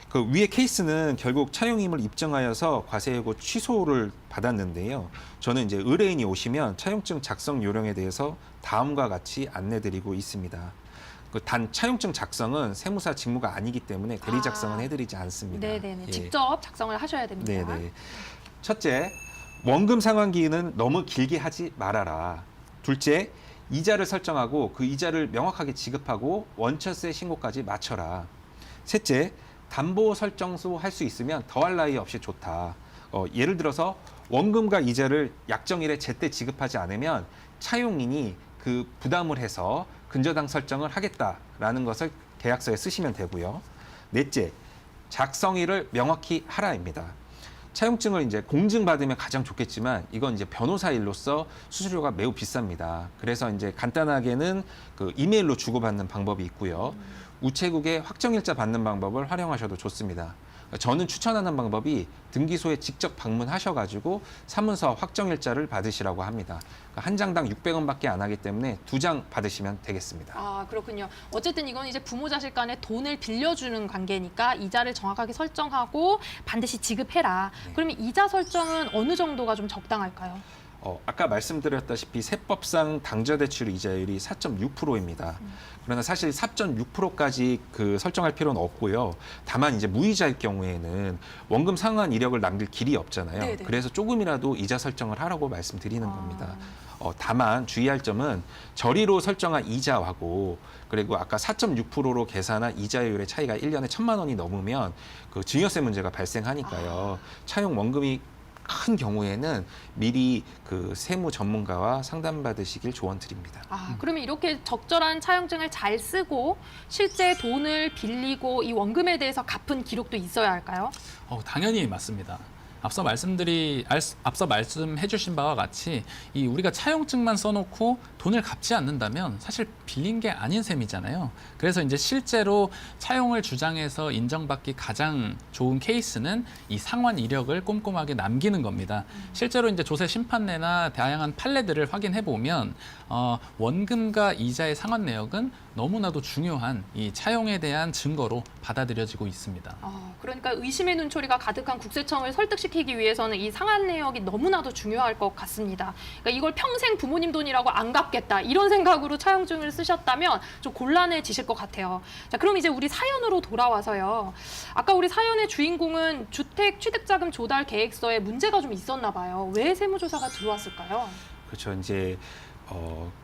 그 위의 케이스는 결국 차용임을 입증하여서 과세 예고 취소를 받았는데요. 저는 이제 의뢰인이 오시면 차용증 작성 요령에 대해서 다음과 같이 안내드리고 있습니다. 단 차용증 작성은 세무사 직무가 아니기 때문에 대리 작성은 해드리지 않습니다. 네네네. 예. 직접 작성을 하셔야 됩니다. 네네. 첫째, 원금 상환 기일은 너무 길게 하지 말아라. 둘째, 이자를 설정하고 그 이자를 명확하게 지급하고 원처세 신고까지 맞춰라. 셋째, 담보 설정수 할 수 있으면 더할 나위 없이 좋다. 예를 들어서 원금과 이자를 약정일에 제때 지급하지 않으면 차용인이 그 부담을 해서 근저당 설정을 하겠다라는 것을 계약서에 쓰시면 되고요. 넷째, 작성일을 명확히 하라입니다. 차용증을 이제 공증받으면 가장 좋겠지만 이건 이제 변호사 일로서 수수료가 매우 비쌉니다. 그래서 이제 간단하게는 그 이메일로 주고받는 방법이 있고요. 우체국에 확정일자 받는 방법을 활용하셔도 좋습니다. 저는 추천하는 방법이 등기소에 직접 방문하셔가지고 사문서 확정일자를 받으시라고 합니다. 한 장당 600원밖에 안 하기 때문에 2장 받으시면 되겠습니다. 아, 그렇군요. 어쨌든 이건 이제 부모 자식 간에 돈을 빌려주는 관계니까 이자를 정확하게 설정하고 반드시 지급해라. 네. 그러면 이자 설정은 어느 정도가 좀 적당할까요? 아까 말씀드렸다시피 세법상 당좌 대출 이자율이 4.6%입니다. 그러나 사실 4.6%까지 그 설정할 필요는 없고요. 다만 이제 무이자일 경우에는 원금 상환 이력을 남길 길이 없잖아요. 네네. 그래서 조금이라도 이자 설정을 하라고 말씀드리는 겁니다. 다만 주의할 점은 저리로 설정한 이자하고 그리고 아까 4.6%로 계산한 이자율의 차이가 1년에 1,000만 원이 넘으면 그 증여세 문제가 발생하니까요. 차용 원금이 큰 경우에는 미리 그 세무 전문가와 상담받으시길 조언드립니다. 그러면 이렇게 적절한 차용증을 잘 쓰고 실제 돈을 빌리고 이 원금에 대해서 갚은 기록도 있어야 할까요? 당연히 맞습니다. 앞서 말씀해 주신 바와 같이 이 우리가 차용증만 써놓고 돈을 갚지 않는다면 사실 빌린 게 아닌 셈이잖아요. 그래서 이제 실제로 차용을 주장해서 인정받기 가장 좋은 케이스는 이 상환 이력을 꼼꼼하게 남기는 겁니다. 실제로 이제 조세 심판례나 다양한 판례들을 확인해 보면 원금과 이자의 상환 내역은 너무나도 중요한 이 차용에 대한 증거로 받아들여지고 있습니다. 그러니까 의심의 눈초리가 가득한 국세청을 설득시키기 위해서는 이 상환 내역이 너무나도 중요할 것 같습니다. 그러니까 이걸 평생 부모님 돈이라고 안 갚겠다 이런 생각으로 차용증을 쓰셨다면 좀 곤란해지실 것 같아요. 자, 그럼 이제 우리 사연으로 돌아와서요. 아까 우리 사연의 주인공은 주택 취득자금 조달 계획서에 문제가 좀 있었나 봐요. 왜 세무조사가 들어왔을까요? 그렇죠. 이제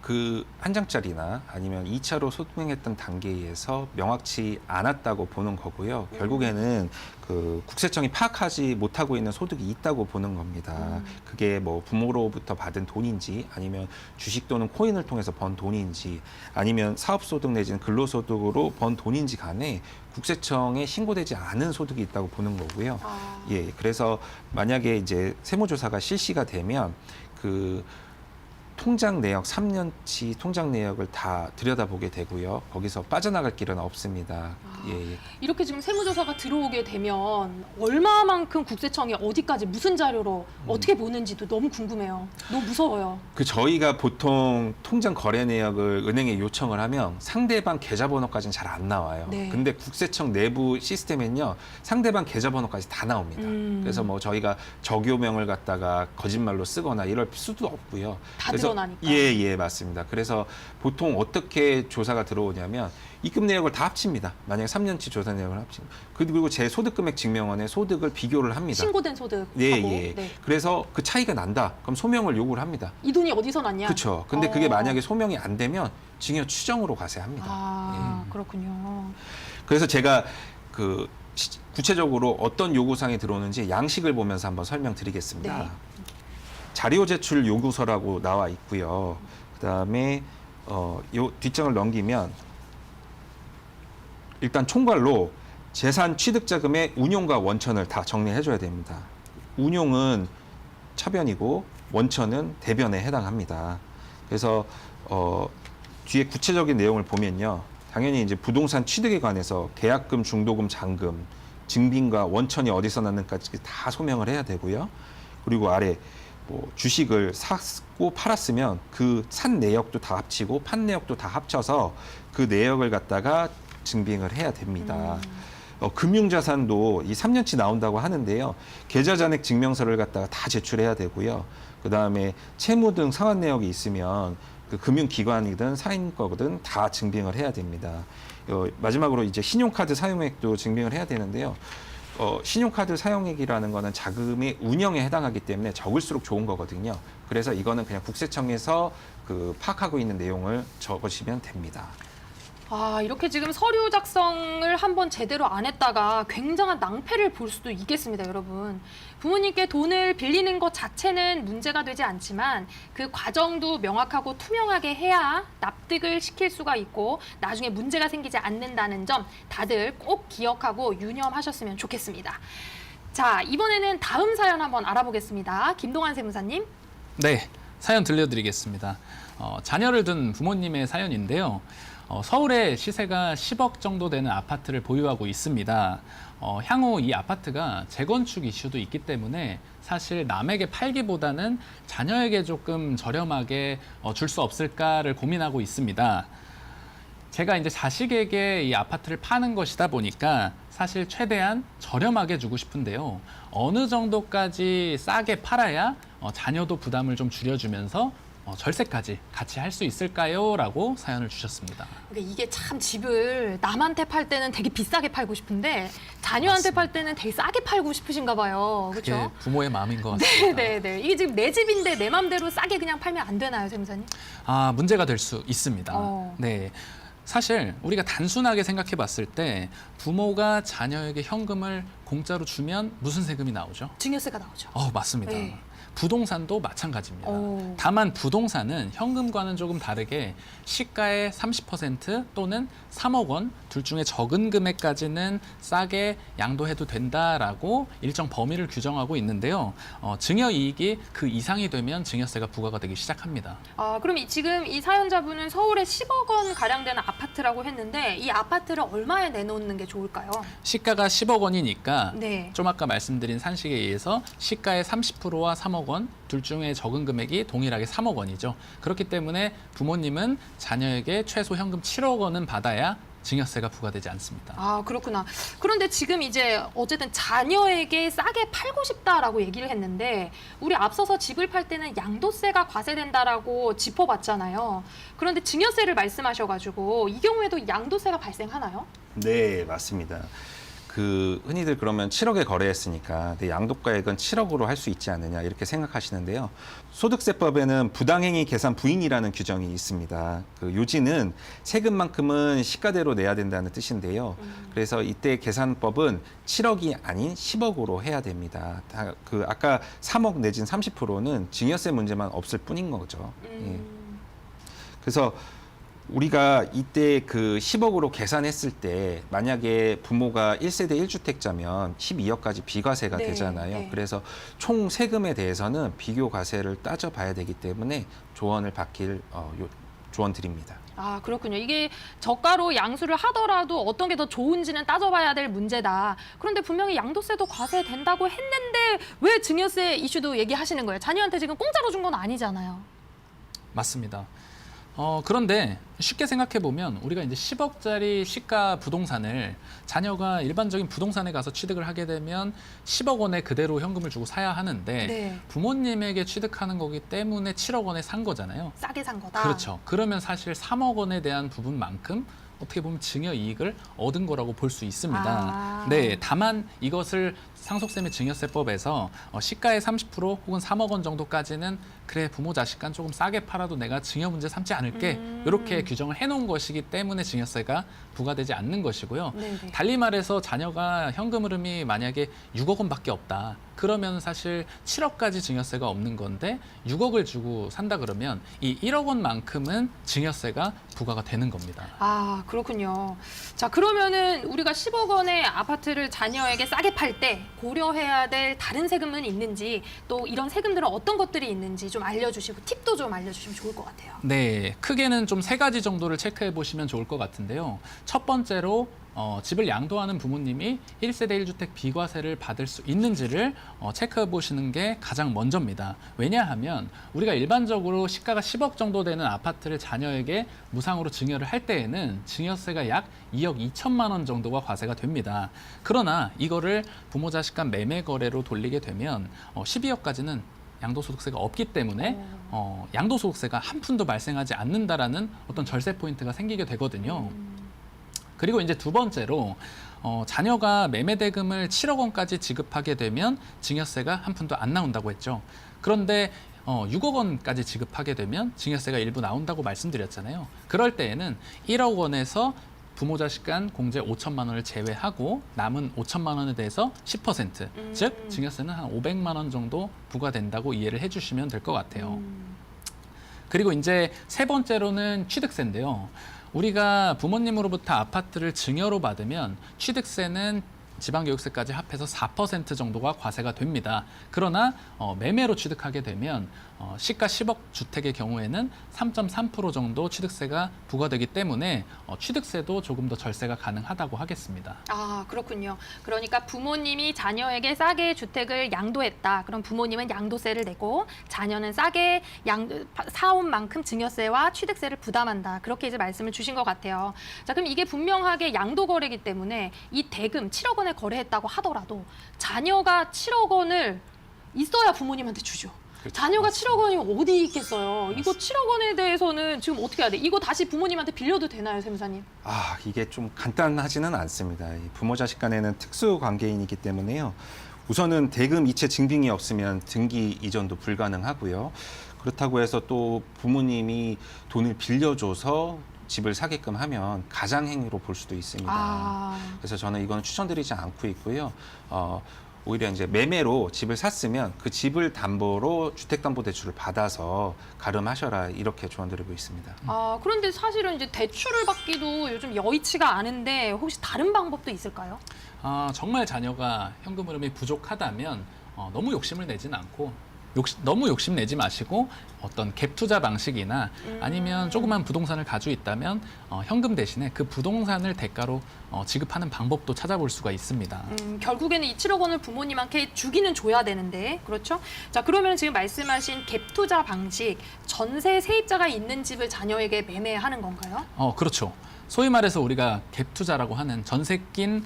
그 한 장짜리나 아니면 2차로 소명했던 단계에서 명확치 않았다고 보는 거고요. 결국에는 그 국세청이 파악하지 못하고 있는 소득이 있다고 보는 겁니다. 그게 뭐 부모로부터 받은 돈인지 아니면 주식 또는 코인을 통해서 번 돈인지 아니면 사업소득 내지는 근로소득으로 번 돈인지 간에 국세청에 신고되지 않은 소득이 있다고 보는 거고요. 예, 그래서 만약에 이제 세무조사가 실시가 되면 그 통장 내역 3년치 통장 내역을 다 들여다보게 되고요. 거기서 빠져나갈 길은 없습니다. 예. 이렇게 지금 세무조사가 들어오게 되면 얼마만큼 국세청이 어디까지 무슨 자료로 어떻게 보는지도 너무 궁금해요. 너무 무서워요. 그 저희가 보통 통장 거래 내역을 은행에 요청을 하면 상대방 계좌번호까지는 잘 안 나와요. 네. 근데 국세청 내부 시스템엔요 상대방 계좌번호까지 다 나옵니다. 그래서 뭐 저희가 적요명을 갖다가 거짓말로 쓰거나 이럴 수도 없고요. 다 그래서 드러나니까. 예, 맞습니다. 그래서 보통 어떻게 조사가 들어오냐면 입금 내역을 다 합칩니다. 만약에 3년치 조사 내역을 합칩니다. 그리고 제 소득금액 증명원에 소득을 비교를 합니다. 신고된 소득하고. 예. 네. 그래서 그 차이가 난다. 그럼 소명을 요구를 합니다. 이 돈이 어디서 났냐? 그렇죠. 근데 그게 만약에 소명이 안 되면 증여 추정으로 가세요 합니다. 그렇군요. 그래서 제가 그 구체적으로 어떤 요구사항이 들어오는지 양식을 보면서 한번 설명드리겠습니다. 네. 자료 제출 요구서라고 나와 있고요. 그다음에 요 뒷장을 넘기면 일단 총괄로 재산 취득자금의 운용과 원천을 다 정리해 줘야 됩니다. 운용은 차변이고 원천은 대변에 해당합니다. 그래서 뒤에 구체적인 내용을 보면요. 당연히 이제 부동산 취득에 관해서 계약금, 중도금, 잔금, 증빙과 원천이 어디서 났는지까지 다 소명을 해야 되고요. 그리고 아래 뭐 주식을 샀고 팔았으면 그 산 내역도 다 합치고 판 내역도 다 합쳐서 그 내역을 갖다가 증빙을 해야 됩니다. 금융자산도 이 3년치 나온다고 하는데요. 계좌잔액 증명서를 갖다가 다 제출해야 되고요. 그 다음에 채무 등 상환 내역이 있으면 그 금융기관이든 사인 거든 다 증빙을 해야 됩니다. 마지막으로 이제 신용카드 사용액도 증빙을 해야 되는데요. 신용카드 사용액이라는 거는 자금의 운영에 해당하기 때문에 적을수록 좋은 거거든요. 그래서 이거는 그냥 국세청에서 그 파악하고 있는 내용을 적으시면 됩니다. 이렇게 지금 서류 작성을 한번 제대로 안 했다가 굉장한 낭패를 볼 수도 있겠습니다, 여러분. 부모님께 돈을 빌리는 것 자체는 문제가 되지 않지만 그 과정도 명확하고 투명하게 해야 납득을 시킬 수가 있고 나중에 문제가 생기지 않는다는 점 다들 꼭 기억하고 유념하셨으면 좋겠습니다. 자, 이번에는 다음 사연 한번 알아보겠습니다. 김동환 세무사님. 네, 사연 들려드리겠습니다. 자녀를 둔 부모님의 사연인데요. 서울에 시세가 10억 정도 되는 아파트를 보유하고 있습니다. 향후 이 아파트가 재건축 이슈도 있기 때문에 사실 남에게 팔기보다는 자녀에게 조금 저렴하게 줄 수 없을까를 고민하고 있습니다. 제가 이제 자식에게 이 아파트를 파는 것이다 보니까 사실 최대한 저렴하게 주고 싶은데요. 어느 정도까지 싸게 팔아야 자녀도 부담을 좀 줄여주면서 절세까지 같이 할 수 있을까요? 라고 사연을 주셨습니다. 이게 참 집을 남한테 팔 때는 되게 비싸게 팔고 싶은데 자녀한테 팔 때는 되게 싸게 팔고 싶으신가 봐요. 그게 그렇죠? 부모의 마음인 것 같습니다. 네. 이게 지금 내 집인데 내 맘대로 싸게 그냥 팔면 안 되나요, 세무사님? 문제가 될 수 있습니다. 어. 네. 사실 우리가 단순하게 생각해 봤을 때 부모가 자녀에게 현금을 공짜로 주면 무슨 세금이 나오죠? 증여세가 나오죠. 맞습니다. 네. 부동산도 마찬가지입니다. 오. 다만 부동산은 현금과는 조금 다르게 시가의 30% 또는 3억 원 둘 중에 적은 금액까지는 싸게 양도해도 된다라고 일정 범위를 규정하고 있는데요. 증여이익이 그 이상이 되면 증여세가 부과가 되기 시작합니다. 그럼 지금 이 사연자분은 서울에 10억 원 가량 되는 아파트라고 했는데 이 아파트를 얼마에 내놓는 게 좋을까요? 시가가 10억 원이니까 네. 좀 아까 말씀드린 산식에 의해서 시가의 30%와 3억 원 둘 중에 적은 금액이 동일하게 3억 원이죠. 그렇기 때문에 부모님은 자녀에게 최소 현금 7억 원은 받아야 증여세가 부과되지 않습니다. 그렇구나. 그런데 지금 이제 어쨌든 자녀에게 싸게 팔고 싶다라고 얘기를 했는데 우리 앞서서 집을 팔 때는 양도세가 과세된다라고 짚어봤잖아요. 그런데 증여세를 말씀하셔가지고 이 경우에도 양도세가 발생하나요? 네, 맞습니다. 흔히들 그러면 7억에 거래했으니까 내 양도가액은 7억으로 할 수 있지 않느냐 이렇게 생각하시는데요. 소득세법에는 부당행위 계산 부인이라는 규정이 있습니다. 요지는 세금만큼은 시가대로 내야 된다는 뜻인데요. 그래서 이때 계산법은 7억이 아닌 10억으로 해야 됩니다. 아까 3억 내진 30%는 증여세 문제만 없을 뿐인 거죠. 예. 그래서 우리가 이때 10억으로 계산했을 때 만약에 부모가 1세대 1주택자면 12억까지 비과세가 네, 되잖아요. 네. 그래서 총 세금에 대해서는 비교 과세를 따져봐야 되기 때문에 조언을 받길 조언 드립니다. 그렇군요. 이게 저가로 양수를 하더라도 어떤 게 더 좋은지는 따져봐야 될 문제다. 그런데 분명히 양도세도 과세된다고 했는데 왜 증여세 이슈도 얘기하시는 거예요? 자녀한테 지금 공짜로 준 건 아니잖아요. 맞습니다. 그런데 쉽게 생각해 보면 우리가 이제 10억짜리 시가 부동산을 자녀가 일반적인 부동산에 가서 취득을 하게 되면 10억 원에 그대로 현금을 주고 사야 하는데 네. 부모님에게 취득하는 거기 때문에 7억 원에 산 거잖아요. 싸게 산 거다. 그렇죠. 그러면 사실 3억 원에 대한 부분만큼 어떻게 보면 증여 이익을 얻은 거라고 볼 수 있습니다. 네, 다만 이것을 상속세및 증여세법에서 시가의 30% 혹은 3억 원 정도까지는 그래 부모 자식 간 조금 싸게 팔아도 내가 증여 문제 삼지 않을게 이렇게 규정을 해놓은 것이기 때문에 증여세가 부과되지 않는 것이고요. 네네. 달리 말해서 자녀가 현금 흐름이 만약에 6억 원밖에 없다. 그러면 사실 7억까지 증여세가 없는 건데 6억을 주고 산다 그러면 이 1억 원만큼은 증여세가 부과가 되는 겁니다. 그렇군요. 자, 그러면은 우리가 10억 원의 아파트를 자녀에게 싸게 팔 때 고려해야 될 다른 세금은 있는지 또 이런 세금들은 어떤 것들이 있는지 좀 알려주시고 팁도 좀 알려주시면 좋을 것 같아요. 네, 크게는 좀 3가지 정도를 체크해 보시면 좋을 것 같은데요. 첫 번째로 집을 양도하는 부모님이 1세대 1주택 비과세를 받을 수 있는지를 체크해 보시는 게 가장 먼저입니다. 왜냐하면 우리가 일반적으로 시가가 10억 정도 되는 아파트를 자녀에게 무상으로 증여를 할 때에는 증여세가 약 2억 2천만 원 정도가 과세가 됩니다. 그러나 이거를 부모 자식 간 매매 거래로 돌리게 되면 12억까지는 양도소득세가 없기 때문에 양도소득세가 한 푼도 발생하지 않는다라는 어떤 절세 포인트가 생기게 되거든요. 그리고 이제 두 번째로 자녀가 매매대금을 7억 원까지 지급하게 되면 증여세가 한 푼도 안 나온다고 했죠. 그런데 6억 원까지 지급하게 되면 증여세가 일부 나온다고 말씀드렸잖아요. 그럴 때에는 1억 원에서 부모 자식 간 공제 5천만 원을 제외하고 남은 5천만 원에 대해서 10%, 즉 증여세는 한 500만 원 정도 부과된다고 이해를 해주시면 될 것 같아요. 그리고 이제 세 번째로는 취득세인데요. 우리가 부모님으로부터 아파트를 증여로 받으면 취득세는 지방교육세까지 합해서 4% 정도가 과세가 됩니다. 그러나 매매로 취득하게 되면 시가 10억 주택의 경우에는 3.3% 정도 취득세가 부과되기 때문에 취득세도 조금 더 절세가 가능하다고 하겠습니다. 그렇군요. 그러니까 부모님이 자녀에게 싸게 주택을 양도했다. 그럼 부모님은 양도세를 내고 자녀는 싸게 사온 만큼 증여세와 취득세를 부담한다. 그렇게 이제 말씀을 주신 것 같아요. 자, 그럼 이게 분명하게 양도거래이기 때문에 이 대금 7억 원에 거래했다고 하더라도 자녀가 7억 원을 있어야 부모님한테 주죠. 그렇죠. 자녀가 7억 원이 어디 있겠어요. 이거 7억 원에 대해서는 지금 어떻게 해야 돼? 이거 다시 부모님한테 빌려도 되나요, 세무사님? 이게 좀 간단하지는 않습니다. 이 부모 자식 간에는 특수 관계인이기 때문에요. 우선은 대금 이체 증빙이 없으면 등기 이전도 불가능하고요. 그렇다고 해서 또 부모님이 돈을 빌려줘서 집을 사게끔 하면 가장행위로 볼 수도 있습니다. 아, 그래서 저는 이거는 추천드리지 않고 있고요. 오히려 이제 매매로 집을 샀으면 그 집을 담보로 주택담보대출을 받아서 가름하셔라 이렇게 조언드리고 있습니다. 그런데 사실은 이제 대출을 받기도 요즘 여의치가 않은데 혹시 다른 방법도 있을까요? 정말 자녀가 현금 흐름이 부족하다면 너무 욕심을 내진 않고 너무 욕심내지 마시고 어떤 갭 투자 방식이나 아니면 조그만 부동산을 가지고 있다면 현금 대신에 그 부동산을 대가로 지급하는 방법도 찾아볼 수가 있습니다. 결국에는 이 7억 원을 부모님한테 주기는 줘야 되는데, 그렇죠? 자, 그러면 지금 말씀하신 갭 투자 방식, 전세 세입자가 있는 집을 자녀에게 매매하는 건가요? 그렇죠. 소위 말해서 우리가 갭 투자라고 하는 전세 낀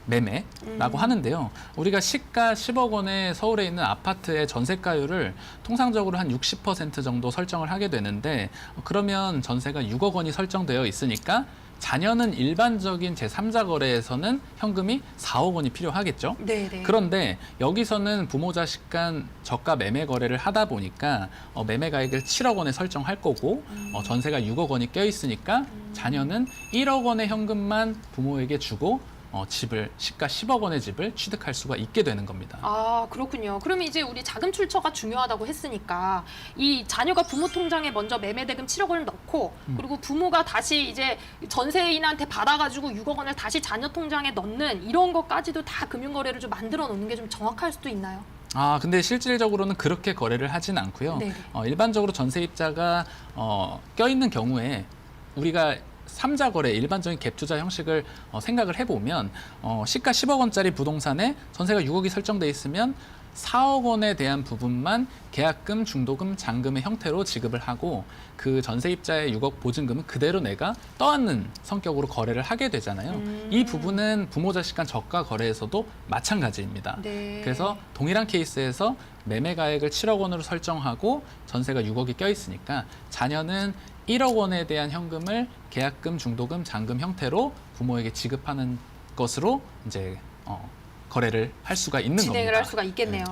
매매라고 하는데요. 우리가 시가 10억 원의 서울에 있는 아파트의 전세가율을 통상적으로 한 60% 정도 설정을 하게 되는데, 그러면 전세가 6억 원이 설정되어 있으니까 자녀는 일반적인 제3자 거래에서는 현금이 4억 원이 필요하겠죠. 네네. 그런데 여기서는 부모 자식 간 저가 매매 거래를 하다 보니까 매매 가액을 7억 원에 설정할 거고 전세가 6억 원이 껴 있으니까 자녀는 1억 원의 현금만 부모에게 주고 집을 시가 10억 원의 집을 취득할 수가 있게 되는 겁니다. 그렇군요. 그러면 이제 우리 자금 출처가 중요하다고 했으니까 이 자녀가 부모 통장에 먼저 매매대금 7억 원을 넣고 그리고 부모가 다시 이제 전세인한테 받아가지고 6억 원을 다시 자녀 통장에 넣는 이런 것까지도 다 금융거래를 좀 만들어 놓는 게 좀 정확할 수도 있나요? 근데 실질적으로는 그렇게 거래를 하진 않고요. 네네. 일반적으로 전세입자가 껴있는 경우에 우리가 3자 거래, 일반적인 갭 투자 형식을 생각을 해보면 시가 10억 원짜리 부동산에 전세가 6억이 설정돼 있으면 4억 원에 대한 부분만 계약금, 중도금, 잔금의 형태로 지급을 하고 그 전세입자의 6억 보증금은 그대로 내가 떠안는 성격으로 거래를 하게 되잖아요. 이 부분은 부모 자식 간 저가 거래에서도 마찬가지입니다. 네. 그래서 동일한 케이스에서 매매 가액을 7억 원으로 설정하고 전세가 6억이 껴 있으니까 자녀는 1억 원에 대한 현금을 계약금, 중도금, 잔금 형태로 부모에게 지급하는 것으로 이제 거래를 할 수가 있는 진행을 겁니다. 할 수가 있겠네요.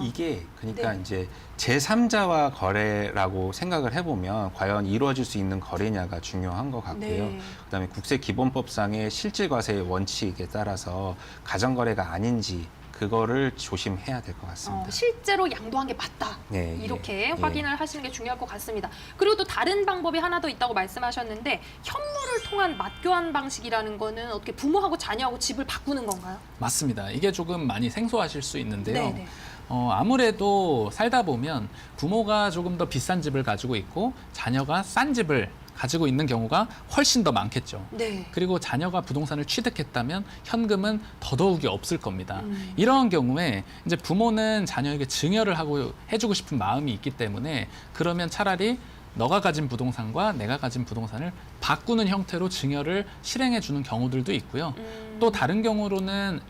이게 그러니까 네. 이제 제3자와 거래라고 생각을 해보면 과연 이루어질 수 있는 거래냐가 중요한 것 같고요. 네. 그다음에 국세기본법상의 실질과세의 원칙에 따라서 가정거래가 아닌지 그거를 조심해야 될 것 같습니다. 실제로 양도한 게 맞다. 네, 이렇게 예. 확인을 하시는 게 중요할 것 같습니다. 그리고 또 다른 방법이 하나 더 있다고 말씀하셨는데 현물을 통한 맞교환 방식이라는 거는 어떻게 부모하고 자녀하고 집을 바꾸는 건가요? 맞습니다. 이게 조금 많이 생소하실 수 있는데요. 네네. 아무래도 살다 보면 부모가 조금 더 비싼 집을 가지고 있고 자녀가 싼 집을 가지고 있는 경우가 훨씬 더 많겠죠. 네. 그리고 자녀가 부동산을 취득했다면 현금은 더더욱이 없을 겁니다. 이런 경우에 이제 부모는 자녀에게 증여를 하고 해주고 싶은 마음이 있기 때문에 그러면 차라리 너가 가진 부동산과 내가 가진 부동산을 바꾸는 형태로 증여를 실행해 주는 경우들도 있고요. 또 다른 경우로는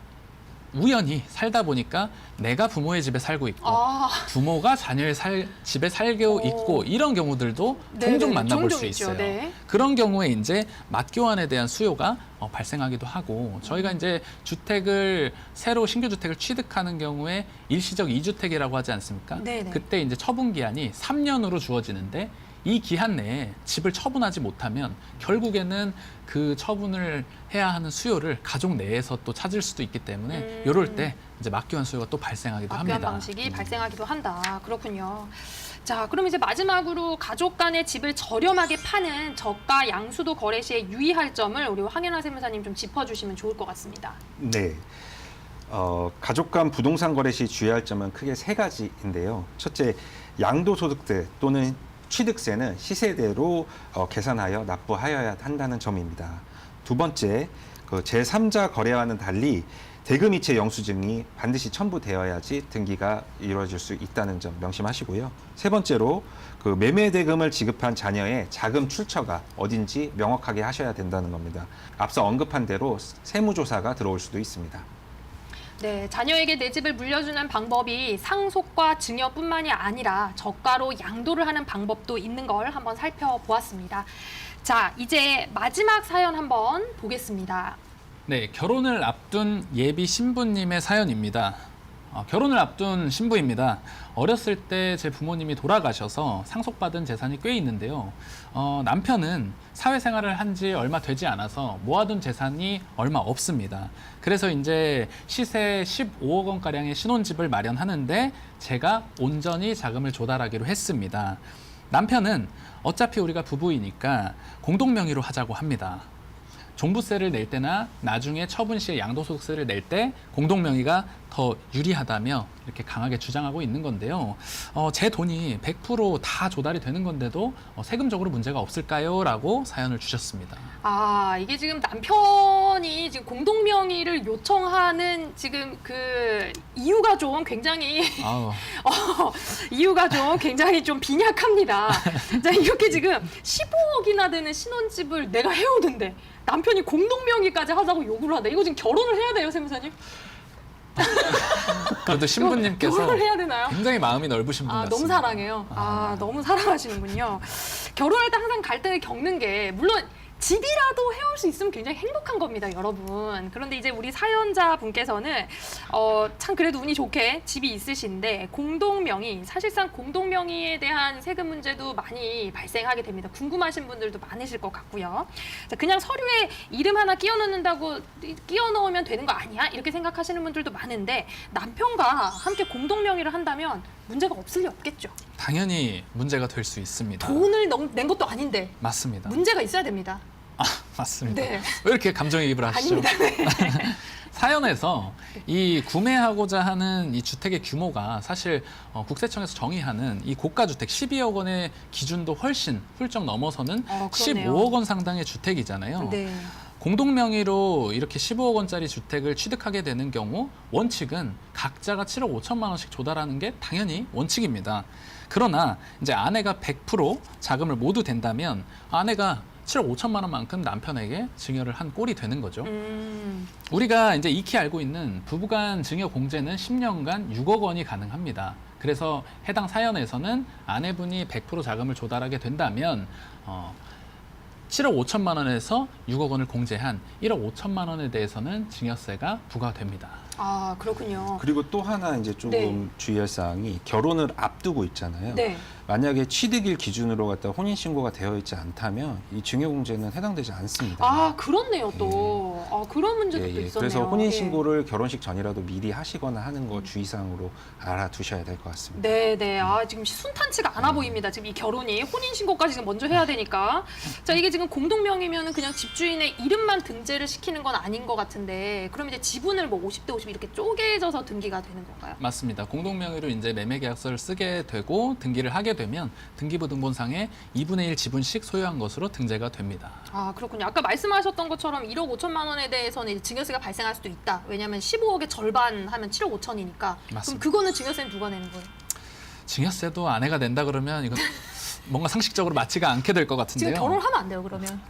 우연히 살다 보니까 내가 부모의 집에 살고 있고 부모가 자녀의 집에 살고 있고 이런 경우들도 종종 만나볼 수 있어요. 네. 그런 경우에 이제 맞교환에 대한 수요가 발생하기도 하고 저희가 이제 새로 신규 주택을 취득하는 경우에 일시적 2주택이라고 하지 않습니까? 네네. 그때 이제 처분 기한이 3년으로 주어지는데 이 기한 내에 집을 처분하지 못하면 결국에는 그 처분을 해야 하는 수요를 가족 내에서 또 찾을 수도 있기 때문에 이럴 때 이제 맞교환 수요가 또 발생하기도 합니다. 맞교환 방식이 발생하기도 한다. 그렇군요. 자, 그럼 이제 마지막으로 가족 간의 집을 저렴하게 파는 저가 양수도 거래 시에 유의할 점을 우리 황현아 세무사님 좀 짚어주시면 좋을 것 같습니다. 네. 가족 간 부동산 거래 시 주의할 점은 크게 세 가지인데요. 첫째, 양도소득세 또는 취득세는 시세대로 계산하여 납부하여야 한다는 점입니다. 두 번째, 제3자 거래와는 달리 대금이체 영수증이 반드시 첨부되어야지 등기가 이루어질 수 있다는 점 명심하시고요. 세 번째로 매매 대금을 지급한 자녀의 자금 출처가 어딘지 명확하게 하셔야 된다는 겁니다. 앞서 언급한 대로 세무조사가 들어올 수도 있습니다. 네, 자녀에게 내 집을 물려주는 방법이 상속과 증여뿐만이 아니라 저가로 양도를 하는 방법도 있는 걸 한번 살펴보았습니다. 자, 이제 마지막 사연 한번 보겠습니다. 네, 결혼을 앞둔 예비 신부님의 사연입니다. 결혼을 앞둔 신부입니다. 어렸을 때 제 부모님이 돌아가셔서 상속받은 재산이 꽤 있는데요. 남편은 사회생활을 한 지 얼마 되지 않아서 모아둔 재산이 얼마 없습니다. 그래서 이제 시세 15억 원가량의 신혼집을 마련하는데 제가 온전히 자금을 조달하기로 했습니다. 남편은 어차피 우리가 부부이니까 공동명의로 하자고 합니다. 종부세를 낼 때나 나중에 처분 시에 양도소득세를 낼 때 공동명의가 더 유리하다며 이렇게 강하게 주장하고 있는 건데요. 제 돈이 100% 조달이 되는 건데도 세금적으로 문제가 없을까요? 라고 사연을 주셨습니다. 아, 이게 지금 남편이 지금 공동명의를 요청하는 지금 그 이유가 좀 굉장히 이유가 좀 굉장히 좀 빈약합니다. 자, 이렇게 지금 15억이나 되는 신혼집을 내가 해오는데 남편이 공동명의까지 하자고 요구를 하다. 이거 지금 결혼을 해야 돼요, 세무사님? 그래도 신부님께서 결혼을 해야 되나요? 굉장히 마음이 넓으신 분 같습니다. 너무 사랑해요. 너무 사랑하시는군요. 결혼할 때 항상 갈등을 겪는 게 물론 집이라도 해올 수 있으면 굉장히 행복한 겁니다, 여러분. 그런데 이제 우리 사연자 분께서는 참 그래도 운이 좋게 집이 있으신데 공동명의, 사실상 공동명의에 대한 세금 문제도 많이 발생하게 됩니다. 궁금하신 분들도 많으실 것 같고요. 자, 그냥 서류에 이름 하나 끼워 넣으면 되는 거 아니야? 이렇게 생각하시는 분들도 많은데 남편과 함께 공동명의를 한다면 문제가 없을 리 없겠죠. 당연히 문제가 될 수 있습니다. 돈을 낸 것도 아닌데 맞습니다. 문제가 있어야 됩니다. 맞습니다. 네. 왜 이렇게 감정이입을 하시죠? 아닙니다. 네. 사연에서 이 구매하고자 하는 이 주택의 규모가 사실 국세청에서 정의하는 이 고가주택 12억 원의 기준도 훨씬 훌쩍 넘어서는 그러네요. 15억 원 상당의 주택이잖아요. 네. 공동명의로 이렇게 15억 원짜리 주택을 취득하게 되는 경우 원칙은 각자가 7억 5천만 원씩 조달하는 게 당연히 원칙입니다. 그러나 이제 아내가 100% 자금을 모두 댄다면 아내가 7억 5천만 원만큼 남편에게 증여를 한 꼴이 되는 거죠. 우리가 이제 익히 알고 있는 부부간 증여 공제는 10년간 6억 원이 가능합니다. 그래서 해당 사연에서는 아내분이 100% 자금을 조달하게 된다면 7억 5천만 원에서 6억 원을 공제한 1억 5천만 원에 대해서는 증여세가 부과됩니다. 아, 그렇군요. 그리고 또 하나 이제 조금 네. 주의할 사항이 결혼을 앞두고 있잖아요. 네. 만약에 취득일 기준으로 갖다 혼인신고가 되어 있지 않다면 이 증여공제는 해당되지 않습니다. 아, 그렇네요, 또. 그런 문제도 또 있었네요. 그래서 혼인신고를 결혼식 전이라도 미리 하시거나 하는 거 주의사항으로 알아두셔야 될 것 같습니다. 네. 지금 순탄치가 않아 보입니다. 지금 이 결혼이 혼인신고까지 지금 먼저 해야 되니까. 자, 이게 지금 공동명의면은 그냥 집주인의 이름만 등재를 시키는 건 아닌 것 같은데, 그럼 이제 지분을 뭐 50대 50 이렇게 쪼개져서 등기가 되는 건가요? 맞습니다. 공동명의로 이제 매매계약서를 쓰게 되고 등기를 하게 되면 등기부 등본상에 2분의 1 지분씩 소유한 것으로 등재가 됩니다. 아, 그렇군요. 아까 말씀하셨던 것처럼 1억 5천만 원에 대해서는 이제 증여세가 발생할 수도 있다. 왜냐하면 15억의 절반 하면 7억 5천이니까. 그럼 맞습니다. 그거는 증여세는 누가 내는 거예요? 증여세도 아내가 낸다 그러면 이거 뭔가 상식적으로 맞지가 않게 될 것 같은데요. 지금 결혼하면 안 돼요, 그러면.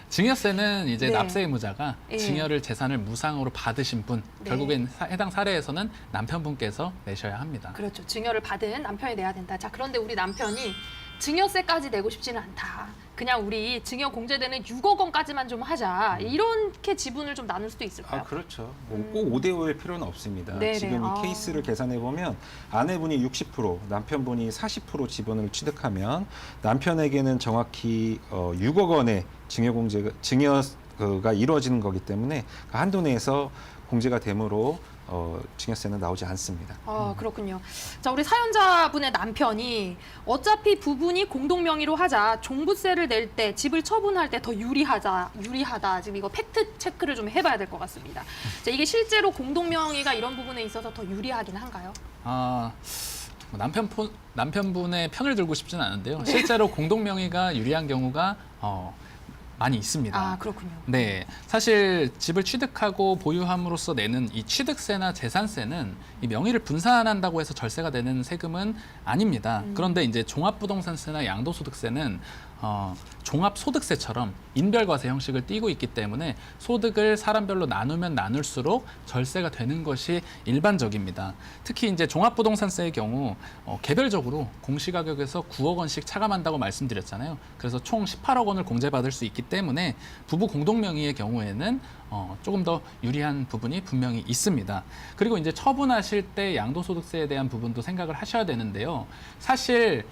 증여세는 이제 네. 납세 의무자가 예. 증여를 재산을 무상으로 받으신 분, 네. 결국엔 해당 사례에서는 남편분께서 내셔야 합니다. 그렇죠. 증여를 받은 남편이 내야 된다. 자, 그런데 우리 남편이 증여세까지 내고 싶지는 않다. 그냥 우리 증여 공제되는 6억 원까지만 좀 하자. 이렇게 지분을 좀 나눌 수도 있을까요? 그렇죠. 꼭 5대 5일 필요는 없습니다. 네네. 지금 이 케이스를 계산해 보면 아내분이 60%, 남편분이 40% 지분을 취득하면 남편에게는 정확히 6억 원의 증여가 이루어지는 거기 때문에 그 한도 내에서 공제가 되므로 증여세는 나오지 않습니다. 그렇군요. 자, 우리 사연자분의 남편이 어차피 부분이 공동명의로 하자, 종부세를 낼 때, 집을 처분할 때 더 유리하다. 지금 이거 팩트 체크를 좀 해봐야 될 것 같습니다. 자, 이게 실제로 공동명의가 이런 부분에 있어서 더 유리하긴 한가요? 남편분의 편을 들고 싶지는 않은데요. 실제로 공동명의가 유리한 경우가 많이 있습니다. 그렇군요. 네, 사실 집을 취득하고 보유함으로써 내는 이 취득세나 재산세는 이 명의를 분산한다고 해서 절세가 되는 세금은 아닙니다. 그런데 이제 종합부동산세나 양도소득세는 종합소득세처럼 인별과세 형식을 띠고 있기 때문에 소득을 사람별로 나누면 나눌수록 절세가 되는 것이 일반적입니다. 특히 이제 종합부동산세의 경우 개별적으로 공시가격에서 9억 원씩 차감한다고 말씀드렸잖아요. 그래서 총 18억 원을 공제받을 수 있기 때문에 부부 공동명의의 경우에는 조금 더 유리한 부분이 분명히 있습니다. 그리고 이제 처분하실 때 양도소득세에 대한 부분도 생각을 하셔야 되는데요. 사실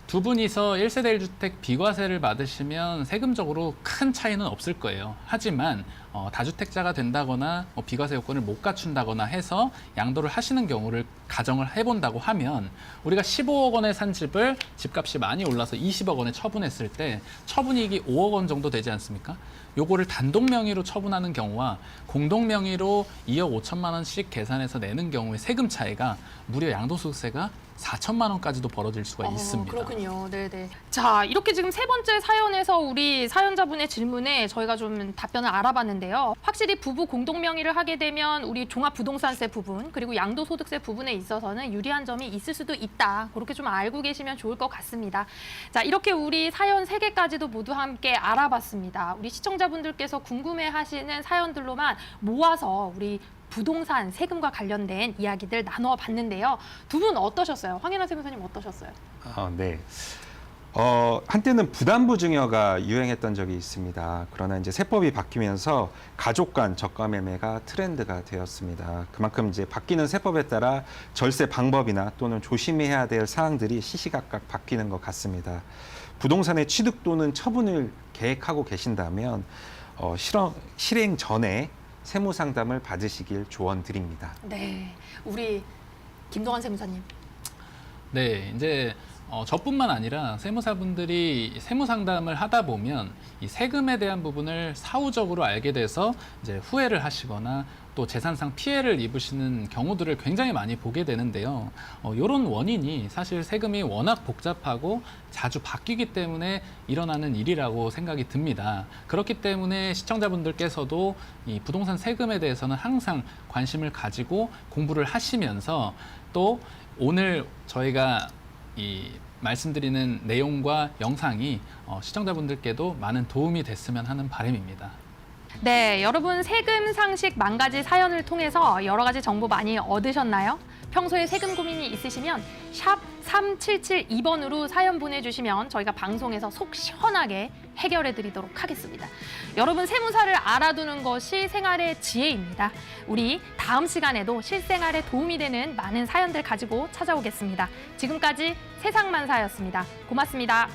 두 분이서 1세대 1주택 비과세를 받으시면 세금적으로 큰 차이는 없을 거예요. 하지만 다주택자가 된다거나 비과세 요건을 못 갖춘다거나 해서 양도를 하시는 경우를 가정을 해본다고 하면 우리가 15억 원에 산 집을 집값이 많이 올라서 20억 원에 처분했을 때 처분이익이 5억 원 정도 되지 않습니까? 요거를 단독 명의로 처분하는 경우와 공동 명의로 2억 5천만 원씩 계산해서 내는 경우의 세금 차이가 무려 양도소득세가 4천만 원까지도 벌어질 수가 있습니다. 그렇군요. 네네. 자, 이렇게 지금 세 번째 사연에서 우리 사연자분의 질문에 저희가 좀 답변을 알아봤는데요. 확실히 부부 공동 명의를 하게 되면 우리 종합부동산세 부분 그리고 양도소득세 부분에 있어서는 유리한 점이 있을 수도 있다. 그렇게 좀 알고 계시면 좋을 것 같습니다. 자, 이렇게 우리 사연 3개까지도 모두 함께 알아봤습니다. 우리 시청자분들께서 궁금해하시는 사연들로만 모아서 우리 부동산 세금과 관련된 이야기들 나눠봤는데요. 두 분 어떠셨어요? 황인하 세무사님 어떠셨어요? 네. 한때는 부담부 증여가 유행했던 적이 있습니다. 그러나 이제 세법이 바뀌면서 가족 간 저가 매매가 트렌드가 되었습니다. 그만큼 이제 바뀌는 세법에 따라 절세 방법이나 또는 조심해야 될 사항들이 시시각각 바뀌는 것 같습니다. 부동산의 취득 또는 처분을 계획하고 계신다면 실행 전에 세무 상담을 받으시길 조언드립니다. 네, 우리 김동완 세무사님. 네, 이제 저뿐만 아니라 세무사분들이 세무 상담을 하다 보면 이 세금에 대한 부분을 사후적으로 알게 돼서 이제 후회를 하시거나 또 재산상 피해를 입으시는 경우들을 굉장히 많이 보게 되는데요. 이런 원인이 사실 세금이 워낙 복잡하고 자주 바뀌기 때문에 일어나는 일이라고 생각이 듭니다. 그렇기 때문에 시청자분들께서도 이 부동산 세금에 대해서는 항상 관심을 가지고 공부를 하시면서 또 오늘 저희가 말씀드리는 내용과 영상이 시청자분들께도 많은 도움이 됐으면 하는 바람입니다. 네, 여러분 세금 상식 10,000가지 사연을 통해서 여러 가지 정보 많이 얻으셨나요? 평소에 세금 고민이 있으시면 샵 3772번으로 사연 보내주시면 저희가 방송에서 속 시원하게 해결해 드리도록 하겠습니다. 여러분 세무사를 알아두는 것이 생활의 지혜입니다. 우리 다음 시간에도 실생활에 도움이 되는 많은 사연들 가지고 찾아오겠습니다. 지금까지 세상만사였습니다. 고맙습니다.